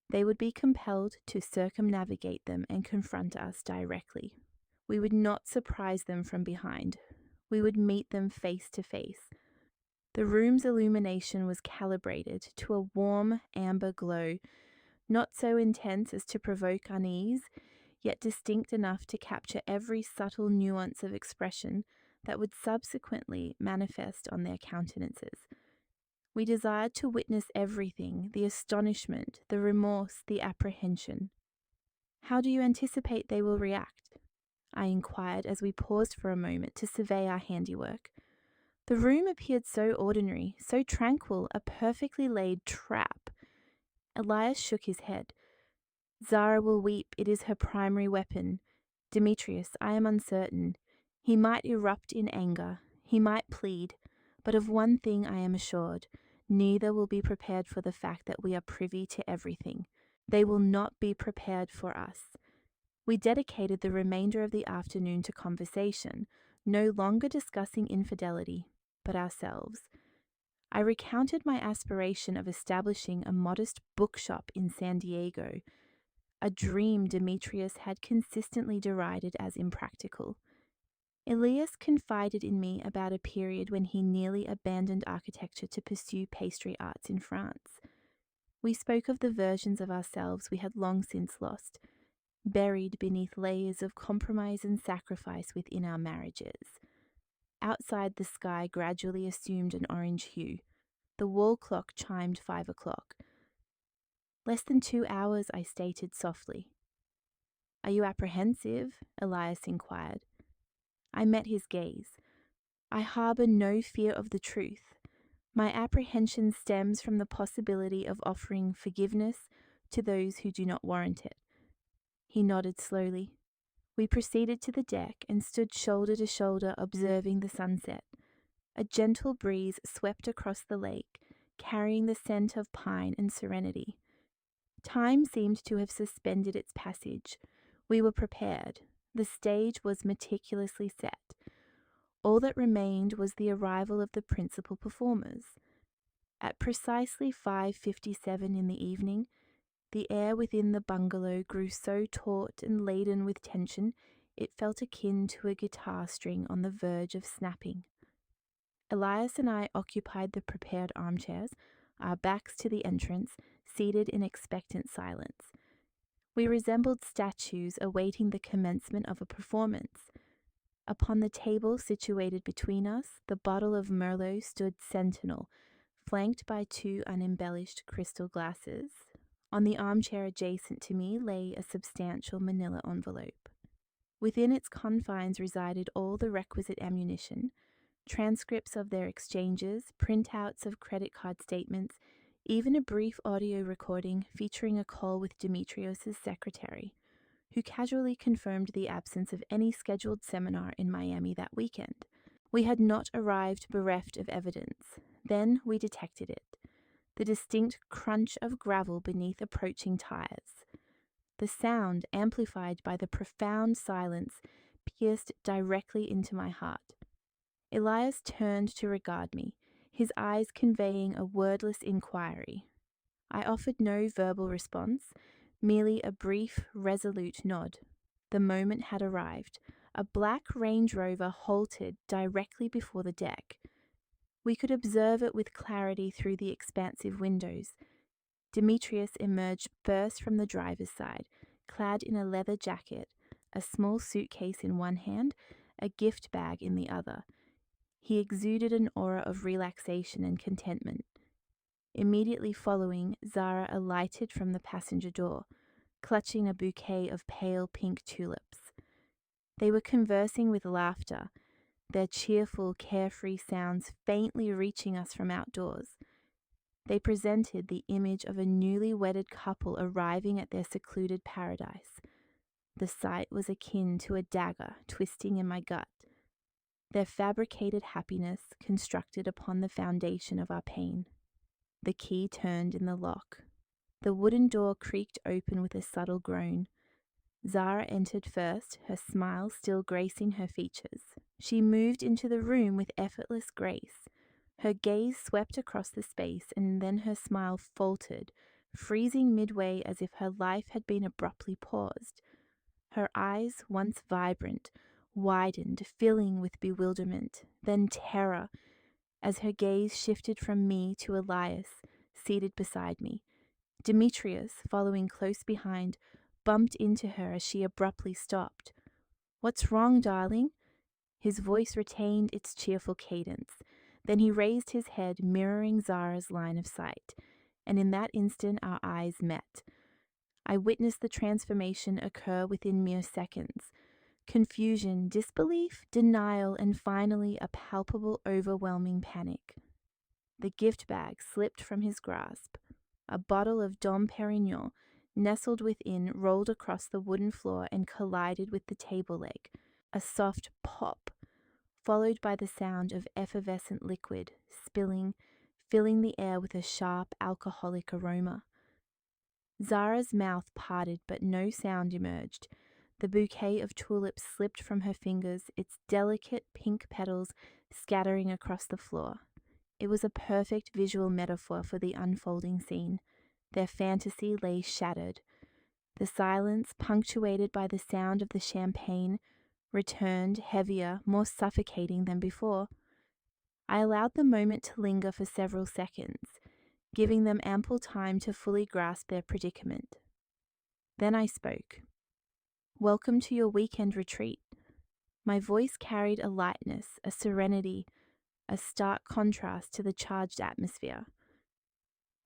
they would be compelled to circumnavigate them and confront us directly. We would not surprise them from behind. We would meet them face to face. The room's illumination was calibrated to a warm amber glow, not so intense as to provoke unease, yet distinct enough to capture every subtle nuance of expression that would subsequently manifest on their countenances. We desired to witness everything, the astonishment, the remorse, the apprehension. "How do you anticipate they will react?" I inquired as we paused for a moment to survey our handiwork. The room appeared so ordinary, so tranquil, a perfectly laid trap. Elias shook his head. "Zara will weep, it is her primary weapon. Demetrius, I am uncertain. He might erupt in anger, he might plead, but of one thing I am assured, neither will be prepared for the fact that we are privy to everything. They will not be prepared for us." We dedicated the remainder of the afternoon to conversation, no longer discussing infidelity, but ourselves. I recounted my aspiration of establishing a modest bookshop in San Diego, a dream Demetrius had consistently derided as impractical. Elias confided in me about a period when he nearly abandoned architecture to pursue pastry arts in France. We spoke of the versions of ourselves we had long since lost, buried beneath layers of compromise and sacrifice within our marriages. Outside, the sky gradually assumed an orange hue. The wall clock chimed 5 o'clock. "Less than 2 hours," I stated softly. "Are you apprehensive?" Elias inquired. I met his gaze. "I harbour no fear of the truth. My apprehension stems from the possibility of offering forgiveness to those who do not warrant it." He nodded slowly. We proceeded to the deck and stood shoulder to shoulder observing the sunset. A gentle breeze swept across the lake, carrying the scent of pine and serenity. Time seemed to have suspended its passage. We were prepared. The stage was meticulously set. All that remained was the arrival of the principal performers. At precisely 5:57 in the evening, the air within the bungalow grew so taut and laden with tension it felt akin to a guitar string on the verge of snapping. Elias and I occupied the prepared armchairs, our backs to the entrance, seated in expectant silence. We resembled statues awaiting the commencement of a performance. Upon the table situated between us, the bottle of Merlot stood sentinel, flanked by 2 unembellished crystal glasses. On the armchair adjacent to me lay a substantial manila envelope. Within its confines resided all the requisite ammunition: transcripts of their exchanges, printouts of credit card statements, even a brief audio recording featuring a call with Demetrios' secretary, who casually confirmed the absence of any scheduled seminar in Miami that weekend. We had not arrived bereft of evidence. Then we detected it: the distinct crunch of gravel beneath approaching tires. The sound, amplified by the profound silence, pierced directly into my heart. Elias turned to regard me, his eyes conveying a wordless inquiry. I offered no verbal response, merely a brief, resolute nod. The moment had arrived. A black Range Rover halted directly before the deck. We could observe it with clarity through the expansive windows. Demetrius emerged first from the driver's side, clad in a leather jacket, a small suitcase in one hand, a gift bag in the other. He exuded an aura of relaxation and contentment. Immediately following, Zara alighted from the passenger door, clutching a bouquet of pale pink tulips. They were conversing with laughter, their cheerful, carefree sounds faintly reaching us from outdoors. They presented the image of a newly wedded couple arriving at their secluded paradise. The sight was akin to a dagger twisting in my gut. Their fabricated happiness constructed upon the foundation of our pain. The key turned in the lock. The wooden door creaked open with a subtle groan. Zara entered first, her smile still gracing her features. She moved into the room with effortless grace. Her gaze swept across the space, and then her smile faltered, freezing midway as if her life had been abruptly paused. Her eyes, once vibrant, widened, filling with bewilderment, then terror, as her gaze shifted from me to Elias, seated beside me. Demetrius, following close behind, bumped into her as she abruptly stopped. "What's wrong, darling?" His voice retained its cheerful cadence. Then he raised his head, mirroring Zara's line of sight, and in that instant our eyes met. I witnessed the transformation occur within mere seconds. Confusion, disbelief, denial, and finally a palpable, overwhelming panic. The gift bag slipped from his grasp. A bottle of Dom Perignon, nestled within, rolled across the wooden floor and collided with the table leg. A soft pop, followed by the sound of effervescent liquid spilling, filling the air with a sharp alcoholic aroma. Zara's mouth parted, but no sound emerged. The bouquet of tulips slipped from her fingers, its delicate pink petals scattering across the floor. It was a perfect visual metaphor for the unfolding scene. Their fantasy lay shattered. The silence, punctuated by the sound of the champagne, returned heavier, more suffocating than before. I allowed the moment to linger for several seconds, giving them ample time to fully grasp their predicament. Then I spoke. "Welcome to your weekend retreat." My voice carried a lightness, a serenity, a stark contrast to the charged atmosphere.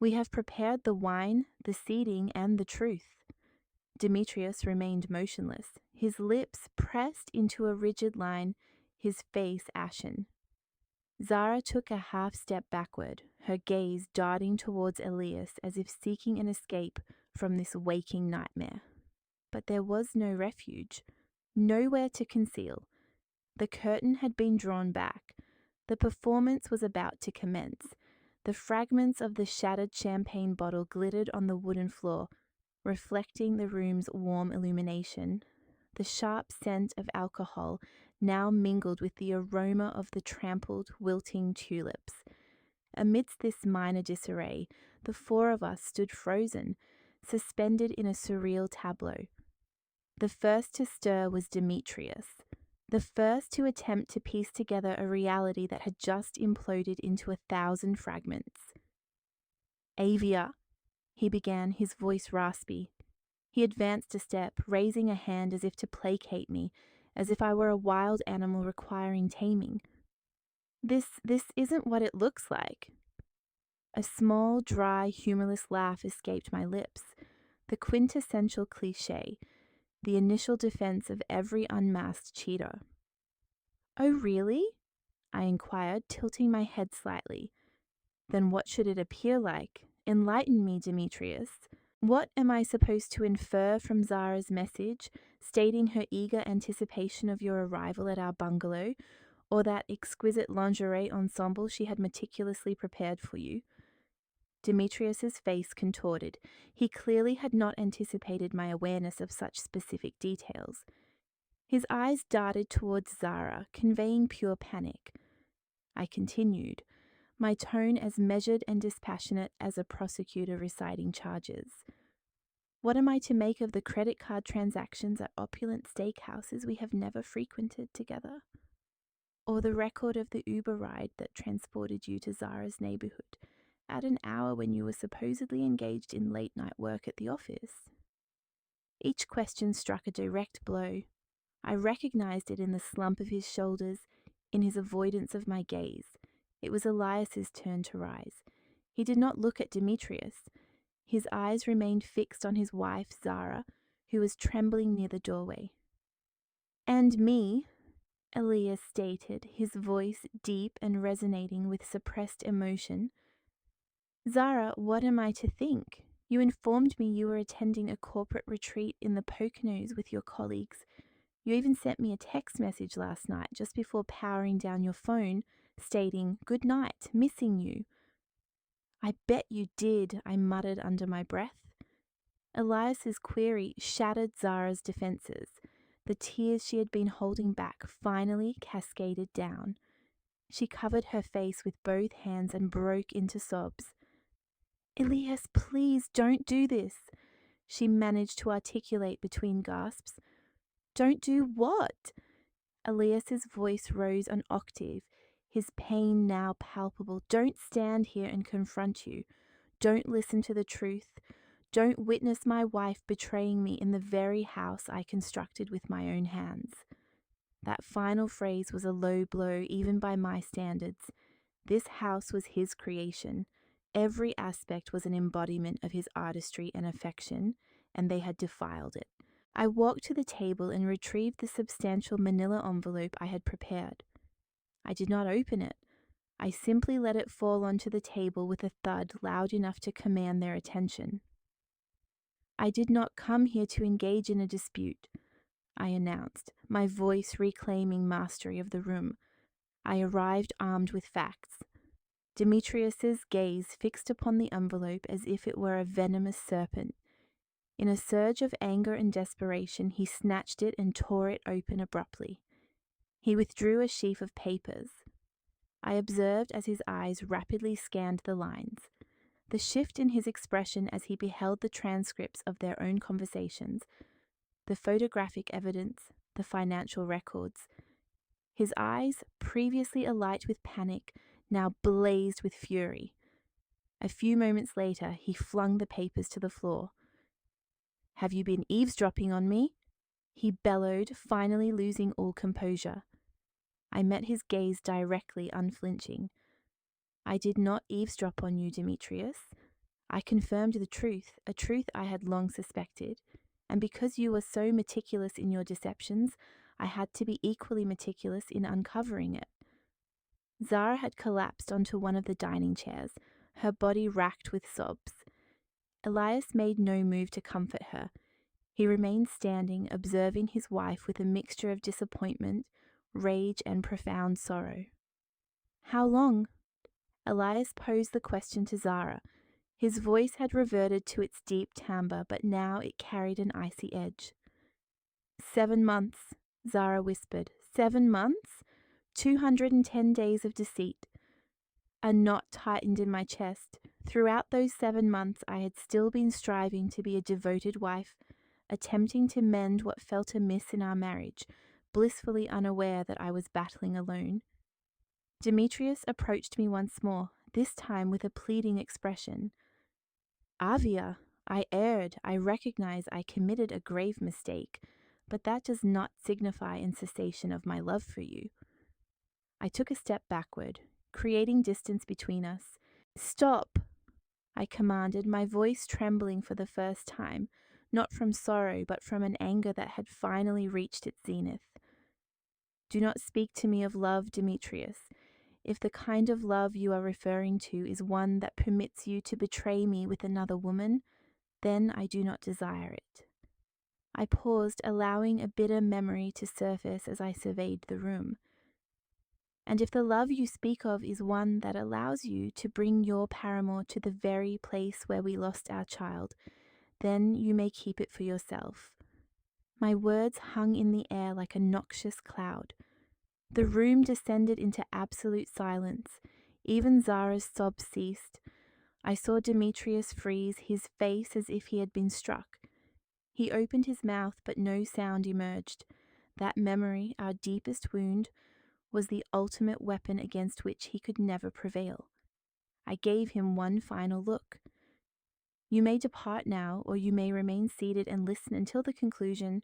"We have prepared the wine, the seating, and the truth." Demetrius remained motionless, his lips pressed into a rigid line, his face ashen. Zara took a half step backward, her gaze darting towards Elias as if seeking an escape from this waking nightmare. But there was no refuge, nowhere to conceal. The curtain had been drawn back. The performance was about to commence. The fragments of the shattered champagne bottle glittered on the wooden floor, reflecting the room's warm illumination. The sharp scent of alcohol now mingled with the aroma of the trampled, wilting tulips. Amidst this minor disarray, the four of us stood frozen, suspended in a surreal tableau. The first to stir was Demetrius, the first to attempt to piece together a reality that had just imploded into 1,000 fragments. "Avia," he began, his voice raspy. He advanced a step, raising a hand as if to placate me, as if I were a wild animal requiring taming. This isn't what it looks like." A small, dry, humorless laugh escaped my lips, the quintessential cliché, the initial defense of every unmasked cheater. "Oh, really?" I inquired, tilting my head slightly. "Then what should it appear like? Enlighten me, Demetrius. What am I supposed to infer from Zara's message, stating her eager anticipation of your arrival at our bungalow, or that exquisite lingerie ensemble she had meticulously prepared for you?" Demetrius's face contorted. He clearly had not anticipated my awareness of such specific details. His eyes darted towards Zara, conveying pure panic. I continued, my tone as measured and dispassionate as a prosecutor reciting charges. "What am I to make of the credit card transactions at opulent steakhouses we have never frequented together? Or the record of the Uber ride that transported you to Zara's neighborhood at an hour when you were supposedly engaged in late-night work at the office?" Each question struck a direct blow. I recognized it in the slump of his shoulders, in his avoidance of my gaze. It was Elias's turn to rise. He did not look at Demetrius. His eyes remained fixed on his wife, Zara, who was trembling near the doorway. "And me," Elias stated, his voice deep and resonating with suppressed emotion. "Zara, what am I to think? You informed me you were attending a corporate retreat in the Poconos with your colleagues. You even sent me a text message last night just before powering down your phone, stating, 'Good night, missing you.'" "I bet you did," I muttered under my breath. Elias's query shattered Zara's defenses. The tears she had been holding back finally cascaded down. She covered her face with both hands and broke into sobs. "Elias, please don't do this," she managed to articulate between gasps. "Don't do what?" Elias's voice rose an octave, his pain now palpable. "Don't stand here and confront you. Don't listen to the truth. Don't witness my wife betraying me in the very house I constructed with my own hands." That final phrase was a low blow even by my standards. This house was his creation. Every aspect was an embodiment of his artistry and affection, and they had defiled it. I walked to the table and retrieved the substantial manila envelope I had prepared. I did not open it. I simply let it fall onto the table with a thud loud enough to command their attention. I did not come here to engage in a dispute, I announced, my voice reclaiming mastery of the room. I arrived armed with facts. Demetrius's gaze fixed upon the envelope as if it were a venomous serpent. In a surge of anger and desperation, he snatched it and tore it open abruptly. He withdrew a sheaf of papers. I observed as his eyes rapidly scanned the lines. The shift in his expression as he beheld the transcripts of their own conversations, the photographic evidence, the financial records. His eyes, previously alight with panic, now blazed with fury. A few moments later, he flung the papers to the floor. "Have you been eavesdropping on me?" he bellowed, finally losing all composure. I met his gaze directly, unflinching. "I did not eavesdrop on you, Demetrius. I confirmed the truth, a truth I had long suspected, and because you were so meticulous in your deceptions, I had to be equally meticulous in uncovering it." Zara had collapsed onto one of the dining chairs, her body racked with sobs. Elias made no move to comfort her. He remained standing, observing his wife with a mixture of disappointment, rage, and profound sorrow. "How long?" Elias posed the question to Zara. His voice had reverted to its deep timbre, but now it carried an icy edge. 7 months, Zara whispered. 7 months? 210 days of deceit. A knot tightened in my chest. Throughout those 7 months, I had still been striving to be a devoted wife, attempting to mend what felt amiss in our marriage, blissfully unaware that I was battling alone. Demetrius approached me once more, this time with a pleading expression. "Avia, I erred. I recognize I committed a grave mistake, but that does not signify in cessation of my love for you." I took a step backward, creating distance between us. "Stop!" I commanded, my voice trembling for the first time, not from sorrow, but from an anger that had finally reached its zenith. "Do not speak to me of love, Demetrius. If the kind of love you are referring to is one that permits you to betray me with another woman, then I do not desire it." I paused, allowing a bitter memory to surface as I surveyed the room. "And if the love you speak of is one that allows you to bring your paramour to the very place where we lost our child, then you may keep it for yourself." My words hung in the air like a noxious cloud. The room descended into absolute silence. Even Zara's sobs ceased. I saw Demetrius freeze, his face as if he had been struck. He opened his mouth, but no sound emerged. That memory, our deepest wound, was the ultimate weapon against which he could never prevail. I gave him one final look. "You may depart now, or you may remain seated and listen until the conclusion,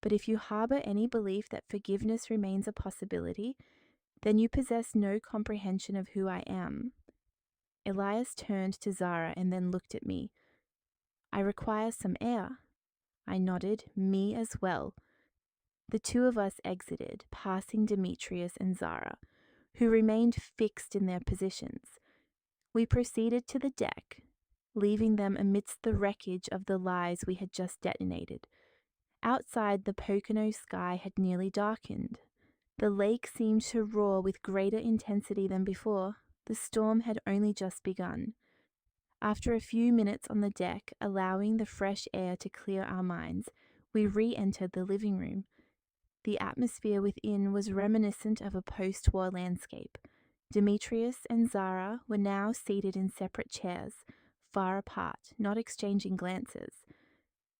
but if you harbor any belief that forgiveness remains a possibility, then you possess no comprehension of who I am." Elias turned to Zara and then looked at me. "I require some air." I nodded, "Me as well." The two of us exited, passing Demetrius and Zara, who remained fixed in their positions. We proceeded to the deck, leaving them amidst the wreckage of the lies we had just detonated. Outside, the Pocono sky had nearly darkened. The lake seemed to roar with greater intensity than before. The storm had only just begun. After a few minutes on the deck, allowing the fresh air to clear our minds, we re-entered the living room. The atmosphere within was reminiscent of a post-war landscape. Demetrius and Zara were now seated in separate chairs, far apart, not exchanging glances.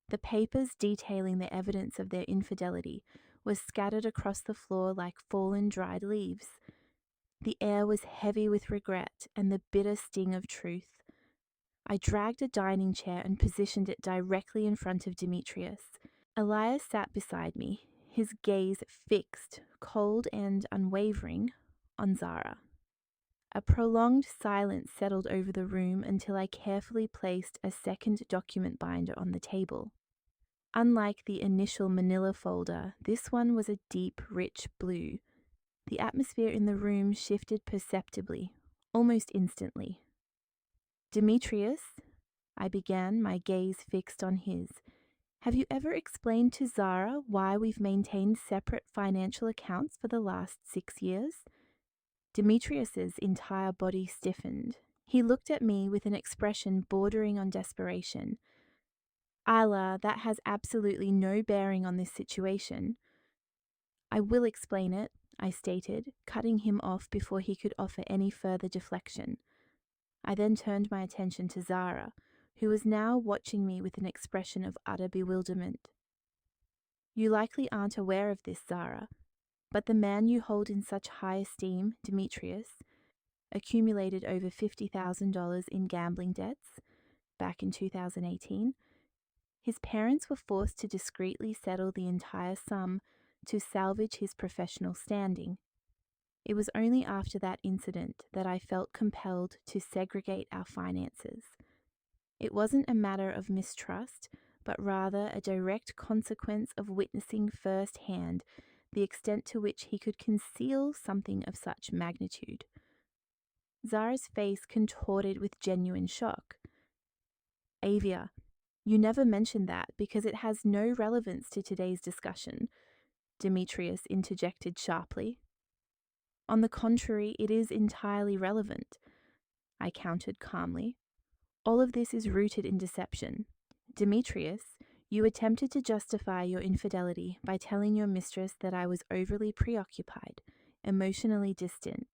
The papers detailing the evidence of their infidelity were scattered across the floor like fallen dried leaves. The air was heavy with regret and the bitter sting of truth. I dragged a dining chair and positioned it directly in front of Demetrius. Elias sat beside me, his gaze fixed, cold and unwavering, on Zara. A prolonged silence settled over the room until I carefully placed a second document binder on the table. Unlike the initial manila folder, this one was a deep, rich blue. The atmosphere in the room shifted perceptibly, almost instantly. "Demetrius," I began, my gaze fixed on his, "have you ever explained to Zara why we've maintained separate financial accounts for the last 6 years?" Demetrius's entire body stiffened. He looked at me with an expression bordering on desperation. "Isla, that has absolutely no bearing on this situation." "I will explain it," I stated, cutting him off before he could offer any further deflection. I then turned my attention to Zara, who was now watching me with an expression of utter bewilderment. "You likely aren't aware of this, Zara, but the man you hold in such high esteem, Demetrius, accumulated over $50,000 in gambling debts back in 2018. His parents were forced to discreetly settle the entire sum to salvage his professional standing. It was only after that incident that I felt compelled to segregate our finances. It wasn't a matter of mistrust, but rather a direct consequence of witnessing firsthand the extent to which he could conceal something of such magnitude." Zara's face contorted with genuine shock. "Avia, you never mentioned that because it has no relevance to today's discussion," Demetrius interjected sharply. "On the contrary, it is entirely relevant," I countered calmly. "All of this is rooted in deception. Demetrius, you attempted to justify your infidelity by telling your mistress that I was overly preoccupied, emotionally distant.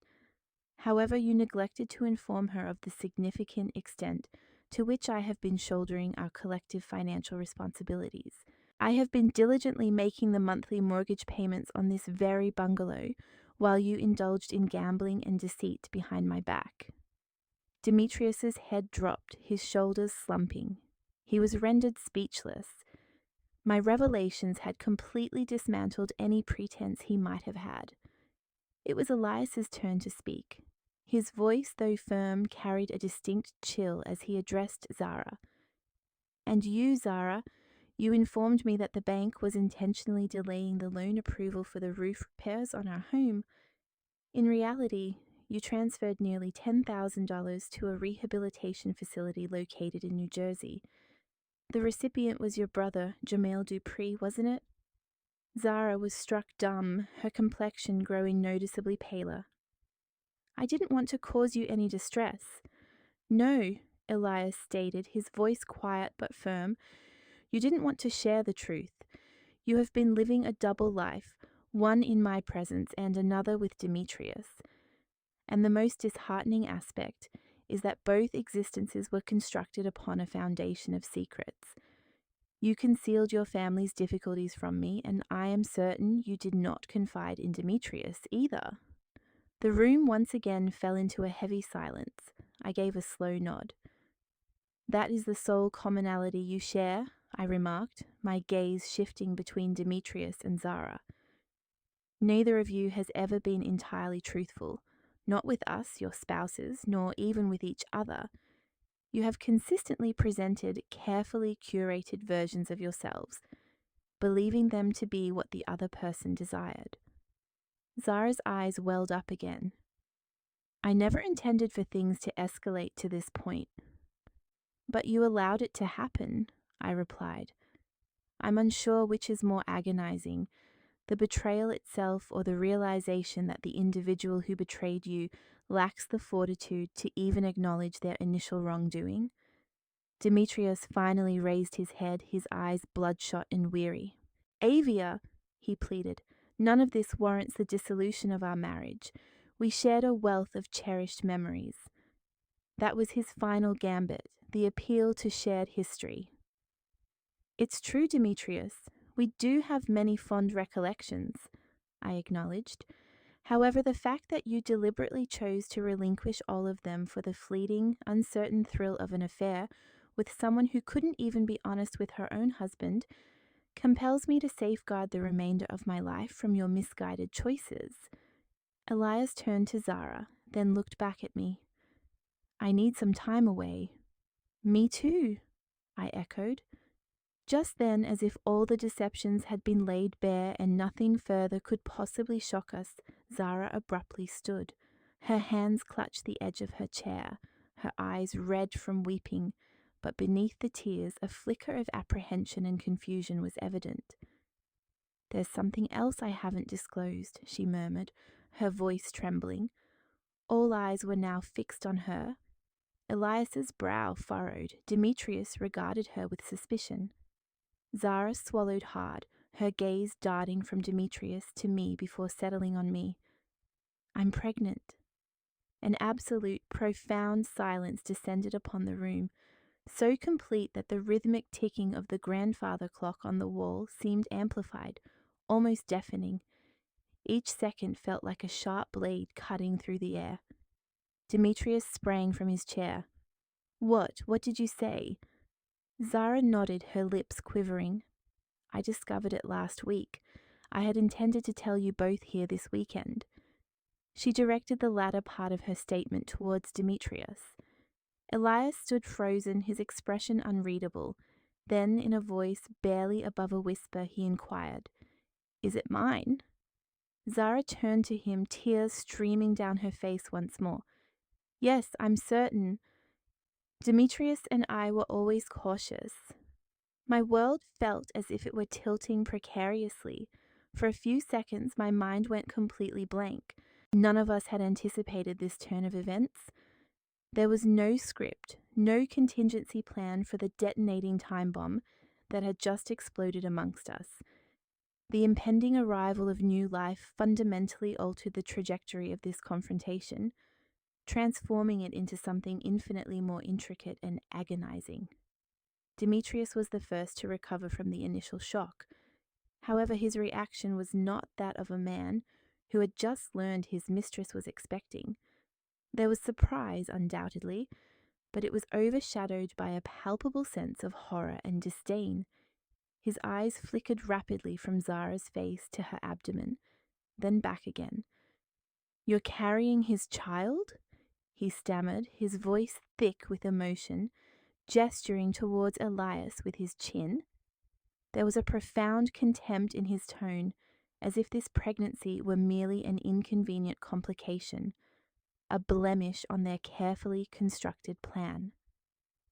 However, you neglected to inform her of the significant extent to which I have been shouldering our collective financial responsibilities. I have been diligently making the monthly mortgage payments on this very bungalow, while you indulged in gambling and deceit behind my back." Demetrius's head dropped, his shoulders slumping. He was rendered speechless. My revelations had completely dismantled any pretense he might have had. It was Elias's turn to speak. His voice, though firm, carried a distinct chill as he addressed Zara. "And you, Zara, you informed me that the bank was intentionally delaying the loan approval for the roof repairs on our home. In reality, you transferred nearly $10,000 to a rehabilitation facility located in New Jersey. The recipient was your brother, Jamel Dupree, wasn't it?" Zara was struck dumb, her complexion growing noticeably paler. "I didn't want to cause you any distress." "No," Elias stated, his voice quiet but firm. "You didn't want to share the truth. You have been living a double life, one in my presence and another with Demetrius. And the most disheartening aspect is that both existences were constructed upon a foundation of secrets. You concealed your family's difficulties from me, and I am certain you did not confide in Demetrius either." The room once again fell into a heavy silence. I gave a slow nod. "That is the sole commonality you share," I remarked, my gaze shifting between Demetrius and Zara. "Neither of you has ever been entirely truthful, not with us, your spouses, nor even with each other. You have consistently presented carefully curated versions of yourselves, believing them to be what the other person desired." Zara's eyes welled up again. "I never intended for things to escalate to this point." "But you allowed it to happen," I replied. "I'm unsure which is more agonizing, the betrayal itself or the realization that the individual who betrayed you lacks the fortitude to even acknowledge their initial wrongdoing." Demetrius finally raised his head, his eyes bloodshot and weary. "Avia," he pleaded, "none of this warrants the dissolution of our marriage. We shared a wealth of cherished memories." That was his final gambit, the appeal to shared history. "It's true, Demetrius. We do have many fond recollections," I acknowledged. "However, the fact that you deliberately chose to relinquish all of them for the fleeting, uncertain thrill of an affair with someone who couldn't even be honest with her own husband compels me to safeguard the remainder of my life from your misguided choices. Elias turned to Zara, then looked back at me. I need some time away. Me too, I echoed. Just then, as if all the deceptions had been laid bare and nothing further could possibly shock us, Zara abruptly stood. Her hands clutched the edge of her chair, her eyes red from weeping, but beneath the tears a flicker of apprehension and confusion was evident. There's something else I haven't disclosed, she murmured, her voice trembling. All eyes were now fixed on her. Elias's brow furrowed. Demetrius regarded her with suspicion. Zara swallowed hard, her gaze darting from Demetrius to me before settling on me. I'm pregnant. An absolute, profound silence descended upon the room, so complete that the rhythmic ticking of the grandfather clock on the wall seemed amplified, almost deafening. Each second felt like a sharp blade cutting through the air. Demetrius sprang from his chair. What did you say? Zara nodded, her lips quivering. I discovered it last week. I had intended to tell you both here this weekend. She directed the latter part of her statement towards Demetrius. Elias stood frozen, his expression unreadable. Then, in a voice barely above a whisper, he inquired, Is it mine? Zara turned to him, tears streaming down her face once more. Yes, I'm certain. Demetrius and I were always cautious. My world felt as if it were tilting precariously. For a few seconds, my mind went completely blank. None of us had anticipated this turn of events. There was no script, no contingency plan for the detonating time bomb that had just exploded amongst us. The impending arrival of new life fundamentally altered the trajectory of this confrontation, transforming it into something infinitely more intricate and agonizing. Demetrius was the first to recover from the initial shock. However, his reaction was not that of a man who had just learned his mistress was expecting. There was surprise, undoubtedly, but it was overshadowed by a palpable sense of horror and disdain. His eyes flickered rapidly from Zara's face to her abdomen, then back again. You're carrying his child? He stammered, his voice thick with emotion, gesturing towards Elias with his chin. There was a profound contempt in his tone, as if this pregnancy were merely an inconvenient complication, a blemish on their carefully constructed plan.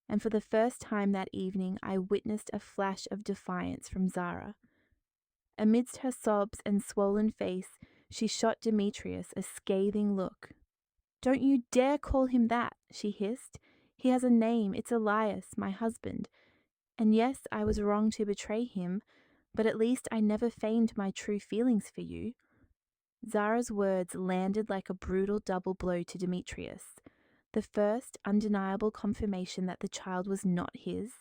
And for the first time that evening, I witnessed a flash of defiance from Zara. Amidst her sobs and swollen face, she shot Demetrius a scathing look. Don't you dare call him that, she hissed. He has a name, it's Elias, my husband. And yes, I was wrong to betray him, but at least I never feigned my true feelings for you. Zara's words landed like a brutal double blow to Demetrius. The first, undeniable confirmation that the child was not his.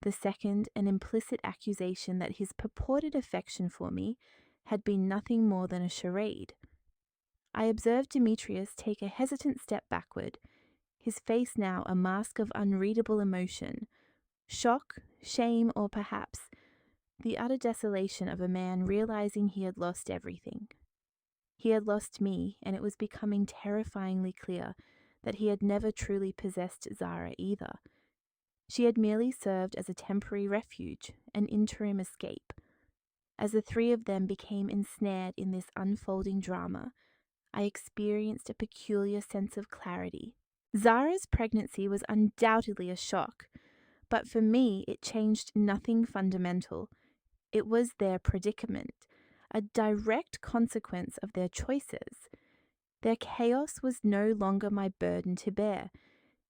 The second, an implicit accusation that his purported affection for me had been nothing more than a charade. I observed Demetrius take a hesitant step backward, his face now a mask of unreadable emotion. Shock, shame, or perhaps the utter desolation of a man realizing he had lost everything. He had lost me, and it was becoming terrifyingly clear that he had never truly possessed Zara either. She had merely served as a temporary refuge, an interim escape. As the three of them became ensnared in this unfolding drama, I experienced a peculiar sense of clarity. Zara's pregnancy was undoubtedly a shock, but for me it changed nothing fundamental. It was their predicament, a direct consequence of their choices. Their chaos was no longer my burden to bear.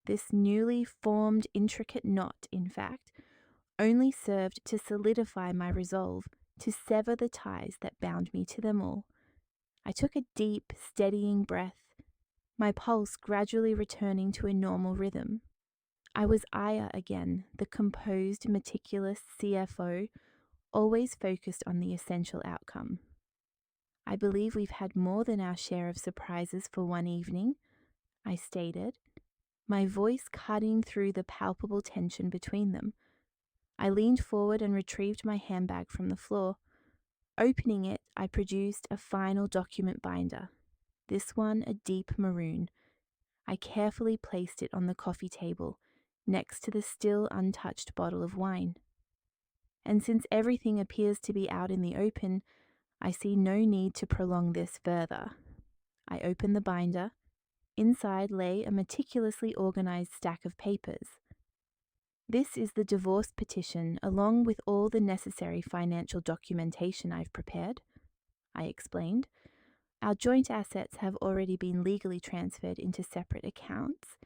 This newly formed intricate knot, in fact, only served to solidify my resolve to sever the ties that bound me to them all. I took a deep, steadying breath, my pulse gradually returning to a normal rhythm. I was Aya again, the composed, meticulous CFO, always focused on the essential outcome. I believe we've had more than our share of surprises for one evening, I stated, my voice cutting through the palpable tension between them. I leaned forward and retrieved my handbag from the floor. Opening it, I produced a final document binder, this one a deep maroon. I carefully placed it on the coffee table, next to the still untouched bottle of wine. And since everything appears to be out in the open, I see no need to prolong this further. I opened the binder. Inside lay a meticulously organized stack of papers. This is the divorce petition, along with all the necessary financial documentation I've prepared, I explained. Our joint assets have already been legally transferred into separate accounts.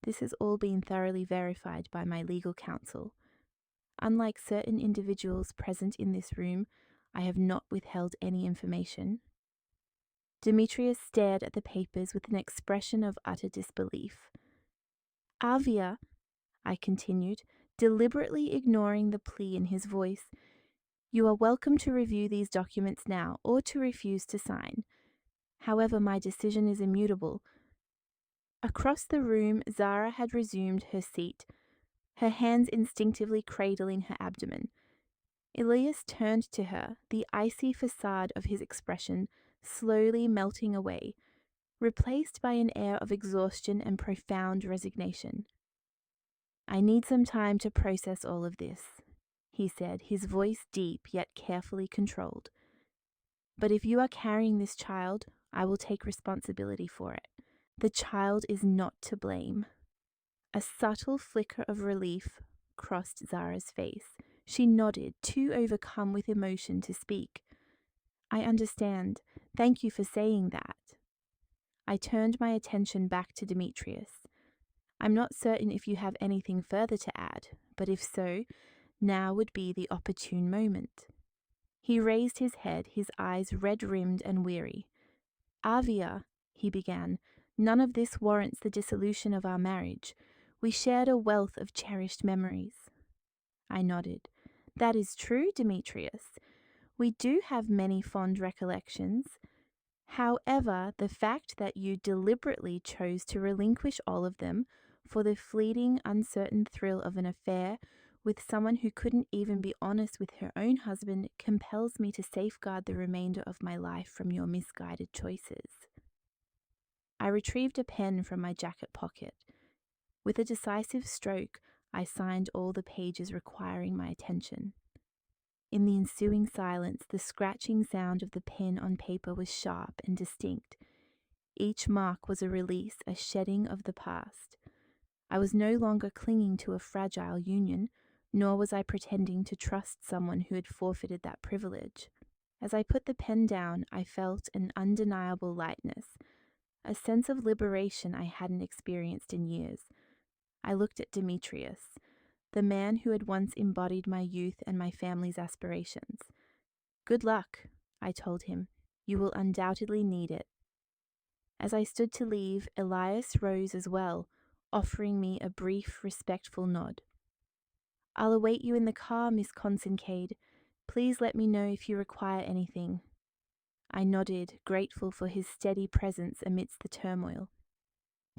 This has all been thoroughly verified by my legal counsel. Unlike certain individuals present in this room, I have not withheld any information. Demetrius stared at the papers with an expression of utter disbelief. Avia, I continued, deliberately ignoring the plea in his voice, you are welcome to review these documents now or to refuse to sign. However, my decision is immutable. Across the room, Zara had resumed her seat, her hands instinctively cradling her abdomen. Elias turned to her, the icy facade of his expression slowly melting away, replaced by an air of exhaustion and profound resignation. I need some time to process all of this, he said, his voice deep yet carefully controlled. But if you are carrying this child, I will take responsibility for it. The child is not to blame. A subtle flicker of relief crossed Zara's face. She nodded, too overcome with emotion to speak. I understand. Thank you for saying that. I turned my attention back to Demetrius. I'm not certain if you have anything further to add, but if so, now would be the opportune moment. He raised his head, his eyes red-rimmed and weary. Avia, he began, none of this warrants the dissolution of our marriage. We shared a wealth of cherished memories. I nodded. That is true, Demetrius. We do have many fond recollections. However, the fact that you deliberately chose to relinquish all of them for the fleeting, uncertain thrill of an affair with someone who couldn't even be honest with her own husband compels me to safeguard the remainder of my life from your misguided choices. I retrieved a pen from my jacket pocket. With a decisive stroke, I signed all the pages requiring my attention. In the ensuing silence, the scratching sound of the pen on paper was sharp and distinct. Each mark was a release, a shedding of the past. I was no longer clinging to a fragile union, nor was I pretending to trust someone who had forfeited that privilege. As I put the pen down, I felt an undeniable lightness, a sense of liberation I hadn't experienced in years. I looked at Demetrius, the man who had once embodied my youth and my family's aspirations. Good luck, I told him. You will undoubtedly need it. As I stood to leave, Elias rose as well, offering me a brief, respectful nod. I'll await you in the car, Miss Consincade. Please let me know if you require anything. I nodded, grateful for his steady presence amidst the turmoil.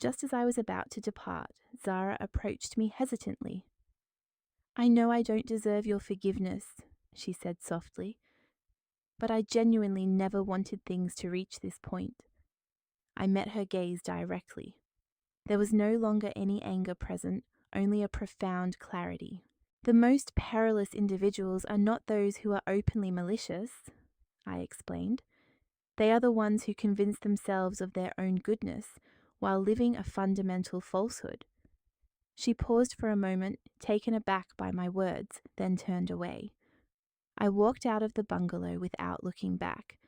Just as I was about to depart, Zara approached me hesitantly. I know I don't deserve your forgiveness, she said softly, but I genuinely never wanted things to reach this point. I met her gaze directly. There was no longer any anger present, only a profound clarity. The most perilous individuals are not those who are openly malicious, I explained. They are the ones who convince themselves of their own goodness while living a fundamental falsehood. She paused for a moment, taken aback by my words, then turned away. I walked out of the bungalow without looking back,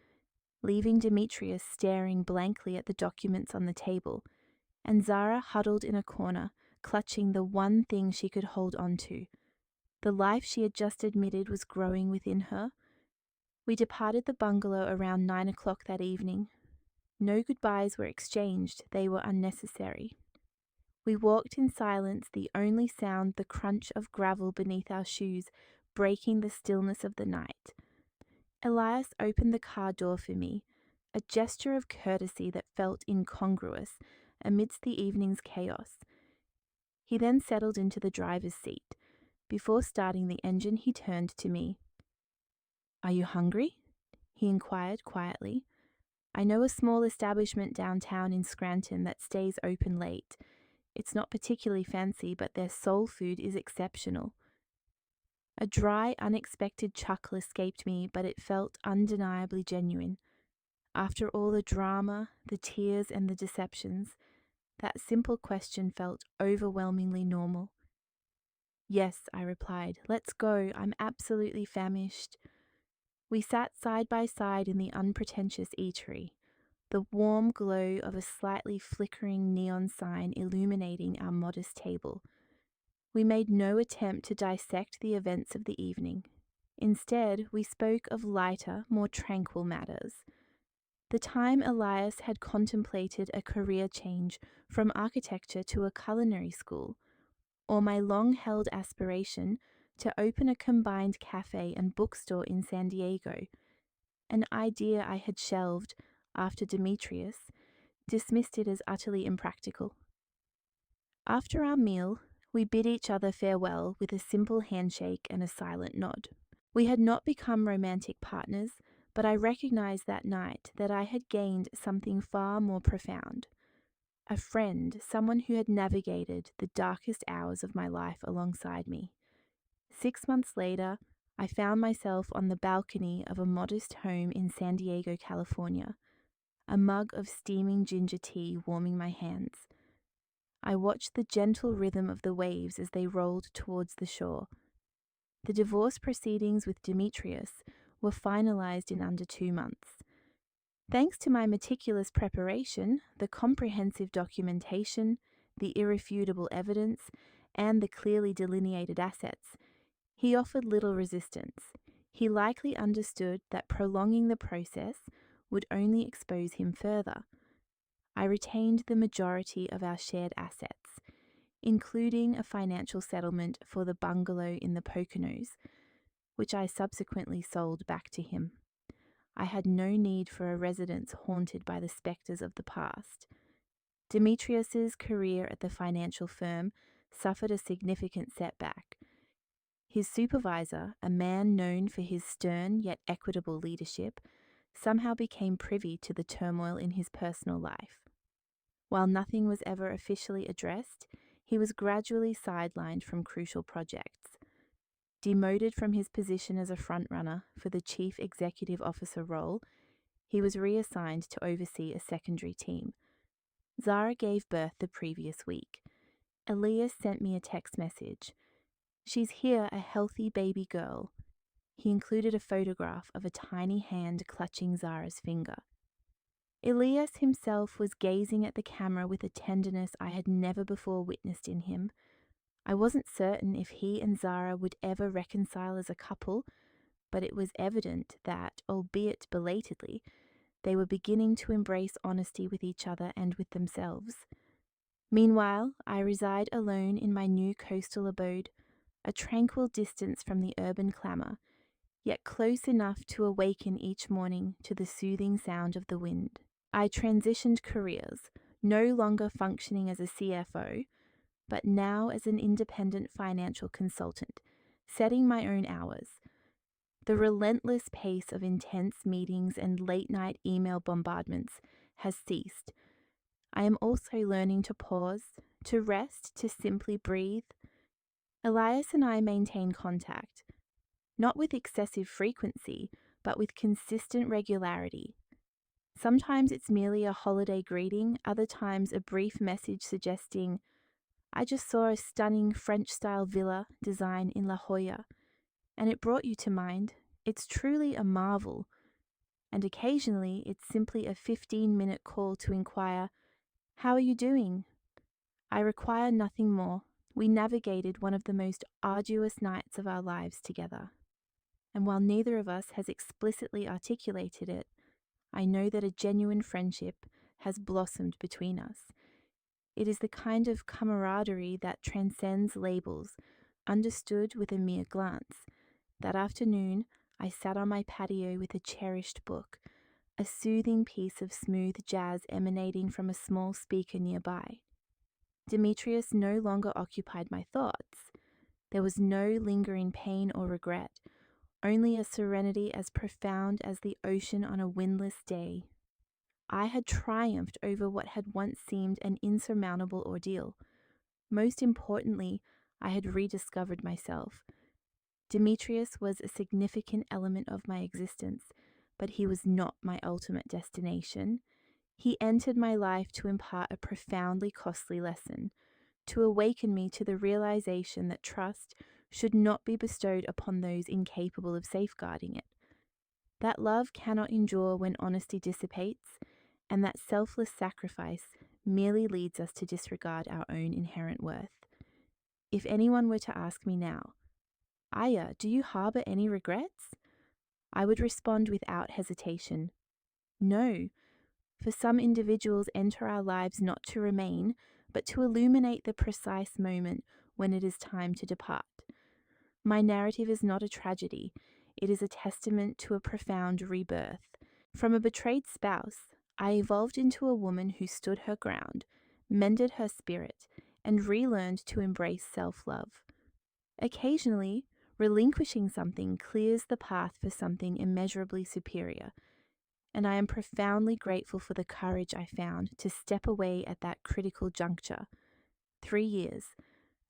leaving Demetrius staring blankly at the documents on the table, and Zara huddled in a corner, clutching the one thing she could hold on to. The life she had just admitted was growing within her. We departed the bungalow around 9 o'clock that evening. No goodbyes were exchanged, they were unnecessary. We walked in silence, the only sound the crunch of gravel beneath our shoes breaking the stillness of the night. Elias opened the car door for me, a gesture of courtesy that felt incongruous amidst the evening's chaos. He then settled into the driver's seat. Before starting the engine, he turned to me. "Are you hungry?" he inquired quietly. "I know a small establishment downtown in Scranton that stays open late. It's not particularly fancy, but their soul food is exceptional." A dry, unexpected chuckle escaped me, but it felt undeniably genuine. After all the drama, the tears, and the deceptions, that simple question felt overwhelmingly normal. "Yes," I replied. "Let's go. I'm absolutely famished." We sat side by side in the unpretentious eatery, the warm glow of a slightly flickering neon sign illuminating our modest table. We made no attempt to dissect the events of the evening. Instead, we spoke of lighter, more tranquil matters. The time Elias had contemplated a career change from architecture to a culinary school, or my long-held aspiration to open a combined cafe and bookstore in San Diego, an idea I had shelved after Demetrius dismissed it as utterly impractical. After our meal, we bid each other farewell with a simple handshake and a silent nod. We had not become romantic partners, but I recognized that night that I had gained something far more profound. A friend, someone who had navigated the darkest hours of my life alongside me. 6 months later, I found myself on the balcony of a modest home in San Diego, California, a mug of steaming ginger tea warming my hands. I watched the gentle rhythm of the waves as they rolled towards the shore. The divorce proceedings with Demetrius were finalized in under 2 months. Thanks to my meticulous preparation, the comprehensive documentation, the irrefutable evidence, and the clearly delineated assets, he offered little resistance. He likely understood that prolonging the process would only expose him further. I retained the majority of our shared assets, including a financial settlement for the bungalow in the Poconos, which I subsequently sold back to him. I had no need for a residence haunted by the spectres of the past. Demetrius's career at the financial firm suffered a significant setback. His supervisor, a man known for his stern yet equitable leadership, somehow became privy to the turmoil in his personal life. While nothing was ever officially addressed, he was gradually sidelined from crucial projects. Demoted from his position as a frontrunner for the chief executive officer role, he was reassigned to oversee a secondary team. Zara gave birth the previous week. Elias sent me a text message. "She's here, a healthy baby girl." He included a photograph of a tiny hand clutching Zara's finger. Elias himself was gazing at the camera with a tenderness I had never before witnessed in him. I wasn't certain if he and Zara would ever reconcile as a couple, but it was evident that, albeit belatedly, they were beginning to embrace honesty with each other and with themselves. Meanwhile, I reside alone in my new coastal abode, a tranquil distance from the urban clamour, yet close enough to awaken each morning to the soothing sound of the wind. I transitioned careers, no longer functioning as a CFO, but now as an independent financial consultant, setting my own hours. The relentless pace of intense meetings and late-night email bombardments has ceased. I am also learning to pause, to rest, to simply breathe. Elias and I maintain contact, not with excessive frequency, but with consistent regularity. Sometimes it's merely a holiday greeting, other times a brief message suggesting, "I just saw a stunning French-style villa design in La Jolla, and it brought you to mind. It's truly a marvel." And occasionally it's simply a 15-minute call to inquire, "How are you doing?" I require nothing more. We navigated one of the most arduous nights of our lives together. And while neither of us has explicitly articulated it, I know that a genuine friendship has blossomed between us. It is the kind of camaraderie that transcends labels, understood with a mere glance. That afternoon, I sat on my patio with a cherished book, a soothing piece of smooth jazz emanating from a small speaker nearby. Demetrius no longer occupied my thoughts. There was no lingering pain or regret, only a serenity as profound as the ocean on a windless day. I had triumphed over what had once seemed an insurmountable ordeal. Most importantly, I had rediscovered myself. Demetrius was a significant element of my existence, but he was not my ultimate destination. He entered my life to impart a profoundly costly lesson, to awaken me to the realization that trust should not be bestowed upon those incapable of safeguarding it, that love cannot endure when honesty dissipates, and that selfless sacrifice merely leads us to disregard our own inherent worth. If anyone were to ask me now, Aya, do you harbor any regrets? I would respond without hesitation, no. For some individuals enter our lives not to remain, but to illuminate the precise moment when it is time to depart. My narrative is not a tragedy, it is a testament to a profound rebirth. From a betrayed spouse, I evolved into a woman who stood her ground, mended her spirit, and relearned to embrace self-love. Occasionally, relinquishing something clears the path for something immeasurably superior, and I am profoundly grateful for the courage I found to step away at that critical juncture. 3 years,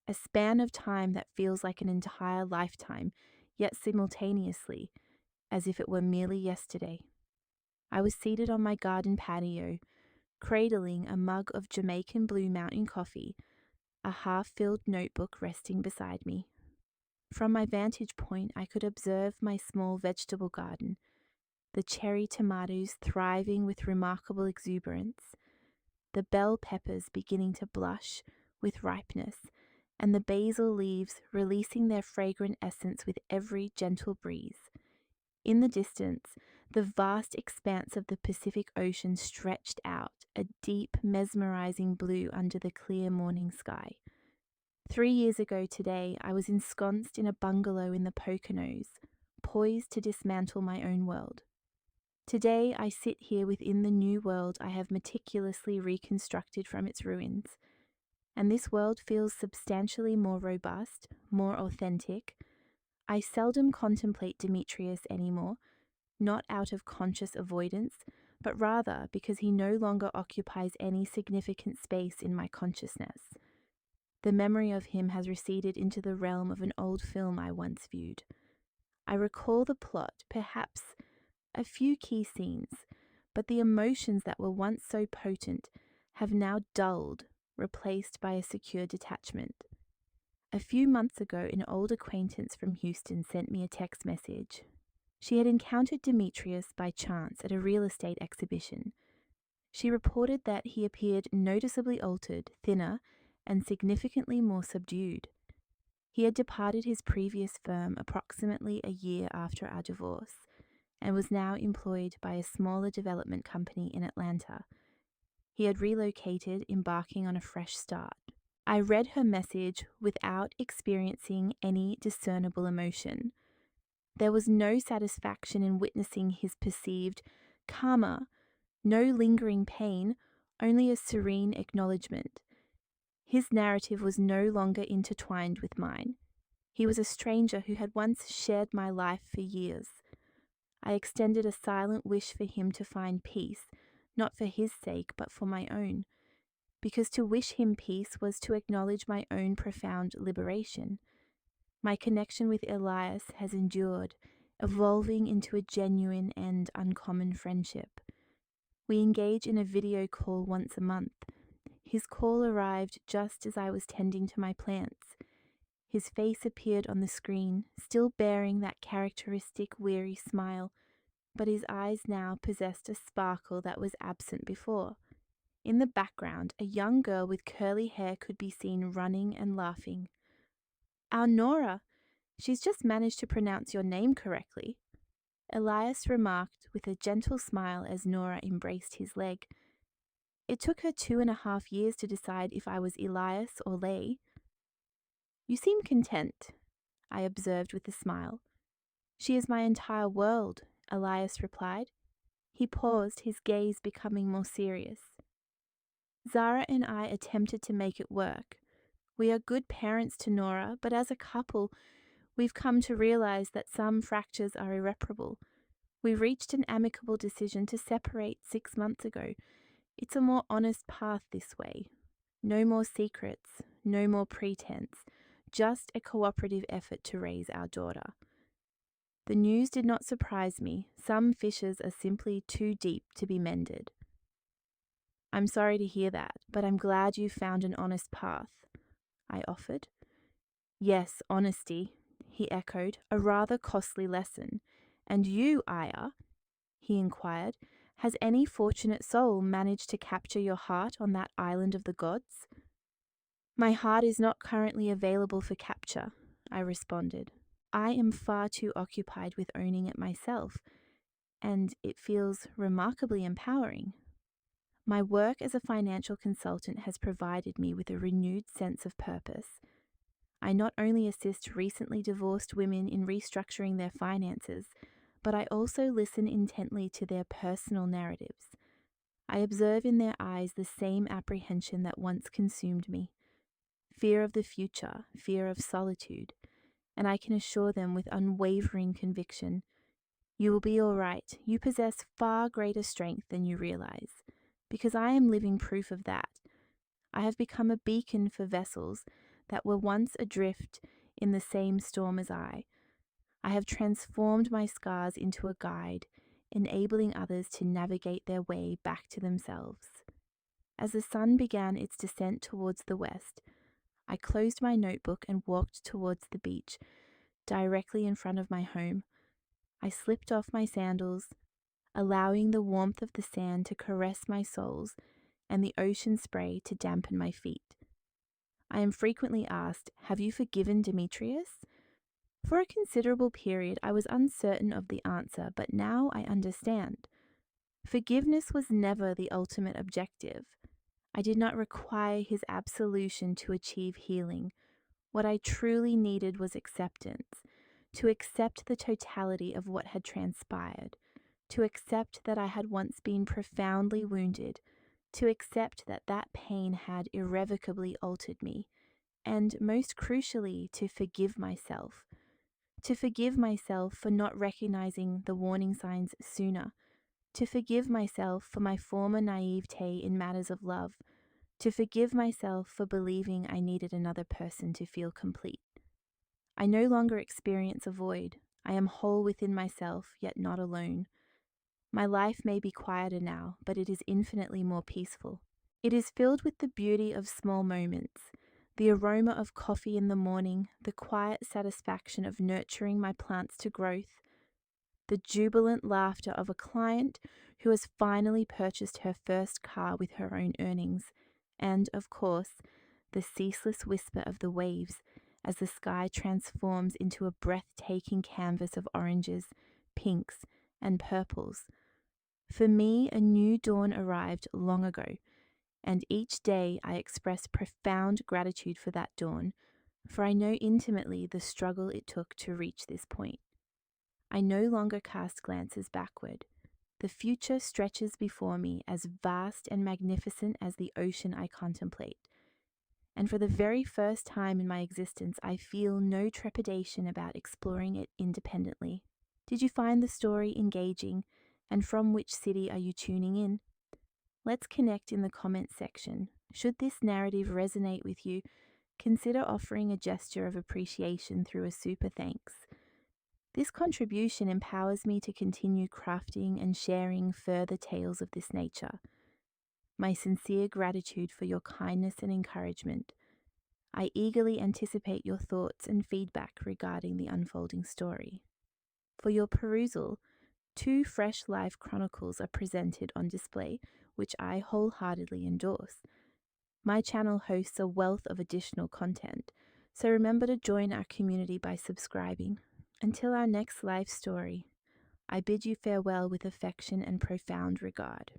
a span of time that feels like an entire lifetime, yet simultaneously, as if it were merely yesterday. I was seated on my garden patio, cradling a mug of Jamaican Blue Mountain coffee, a half-filled notebook resting beside me. From my vantage point, I could observe my small vegetable garden, the cherry tomatoes thriving with remarkable exuberance, the bell peppers beginning to blush with ripeness, and the basil leaves releasing their fragrant essence with every gentle breeze. In the distance, the vast expanse of the Pacific Ocean stretched out, a deep, mesmerizing blue under the clear morning sky. 3 years ago today, I was ensconced in a bungalow in the Poconos, poised to dismantle my own world. Today, I sit here within the new world I have meticulously reconstructed from its ruins, and this world feels substantially more robust, more authentic. I seldom contemplate Demetrius anymore, not out of conscious avoidance, but rather because he no longer occupies any significant space in my consciousness. The memory of him has receded into the realm of an old film I once viewed. I recall the plot, perhaps a few key scenes, but the emotions that were once so potent have now dulled, replaced by a secure detachment. A few months ago, an old acquaintance from Houston sent me a text message. She had encountered Demetrius by chance at a real estate exhibition. She reported that he appeared noticeably altered, thinner, and significantly more subdued. He had departed his previous firm approximately a year after our divorce, and was now employed by a smaller development company in Atlanta. He had relocated, embarking on a fresh start. I read her message without experiencing any discernible emotion. There was no satisfaction in witnessing his perceived karma, no lingering pain, only a serene acknowledgement. His narrative was no longer intertwined with mine. He was a stranger who had once shared my life for years. I extended a silent wish for him to find peace, not for his sake, but for my own, because to wish him peace was to acknowledge my own profound liberation. My connection with Elias has endured, evolving into a genuine and uncommon friendship. We engage in a video call once a month. His call arrived just as I was tending to my plants. His face appeared on the screen, still bearing that characteristic weary smile, but his eyes now possessed a sparkle that was absent before. In the background, a young girl with curly hair could be seen running and laughing. "Our Nora! She's just managed to pronounce your name correctly," Elias remarked with a gentle smile as Nora embraced his leg. "It took her 2.5 years to decide if I was Elias or Lay." "You seem content," I observed with a smile. "She is my entire world," Elias replied. He paused, his gaze becoming more serious. "Zara and I attempted to make it work. We are good parents to Nora, but as a couple, we've come to realize that some fractures are irreparable. We reached an amicable decision to separate 6 months ago. It's a more honest path this way. No more secrets, no more pretense, just a cooperative effort to raise our daughter. The news did not surprise me. Some fissures are simply too deep to be mended. I'm sorry to hear that, but I'm glad you found an honest path, I offered. Yes, honesty, he echoed, a rather costly lesson. And you, Aya, he inquired, has any fortunate soul managed to capture your heart on that island of the gods? My heart is not currently available for capture, I responded. I am far too occupied with owning it myself, and it feels remarkably empowering. My work as a financial consultant has provided me with a renewed sense of purpose. I not only assist recently divorced women in restructuring their finances, but I also listen intently to their personal narratives. I observe in their eyes the same apprehension that once consumed me: fear of the future, fear of solitude, and I can assure them with unwavering conviction, you will be all right. You possess far greater strength than you realize, because I am living proof of that. I have become a beacon for vessels that were once adrift in the same storm as I. I have transformed my scars into a guide, enabling others to navigate their way back to themselves. As the sun began its descent towards the west, I closed my notebook and walked towards the beach, directly in front of my home. I slipped off my sandals, allowing the warmth of the sand to caress my soles and the ocean spray to dampen my feet. I am frequently asked, have you forgiven Demetrius? For a considerable period, I was uncertain of the answer, but now I understand. Forgiveness was never the ultimate objective. I did not require his absolution to achieve healing. What I truly needed was acceptance, to accept the totality of what had transpired, to accept that I had once been profoundly wounded, to accept that that pain had irrevocably altered me, and most crucially, to forgive myself. To forgive myself for not recognizing the warning signs sooner, to forgive myself for my former naivete in matters of love, to forgive myself for believing I needed another person to feel complete. I no longer experience a void. I am whole within myself, yet not alone. My life may be quieter now, but it is infinitely more peaceful. It is filled with the beauty of small moments, the aroma of coffee in the morning, the quiet satisfaction of nurturing my plants to growth, the jubilant laughter of a client who has finally purchased her first car with her own earnings, and, of course, the ceaseless whisper of the waves as the sky transforms into a breathtaking canvas of oranges, pinks, and purples. For me, a new dawn arrived long ago, and each day I express profound gratitude for that dawn, for I know intimately the struggle it took to reach this point. I no longer cast glances backward. The future stretches before me as vast and magnificent as the ocean I contemplate. And for the very first time in my existence, I feel no trepidation about exploring it independently. Did you find the story engaging? And from which city are you tuning in? Let's connect in the comments section. Should this narrative resonate with you, consider offering a gesture of appreciation through a super thanks. This contribution empowers me to continue crafting and sharing further tales of this nature. My sincere gratitude for your kindness and encouragement. I eagerly anticipate your thoughts and feedback regarding the unfolding story. For your perusal, 2 fresh life chronicles are presented on display, which I wholeheartedly endorse. My channel hosts a wealth of additional content, so remember to join our community by subscribing. Until our next life story, I bid you farewell with affection and profound regard.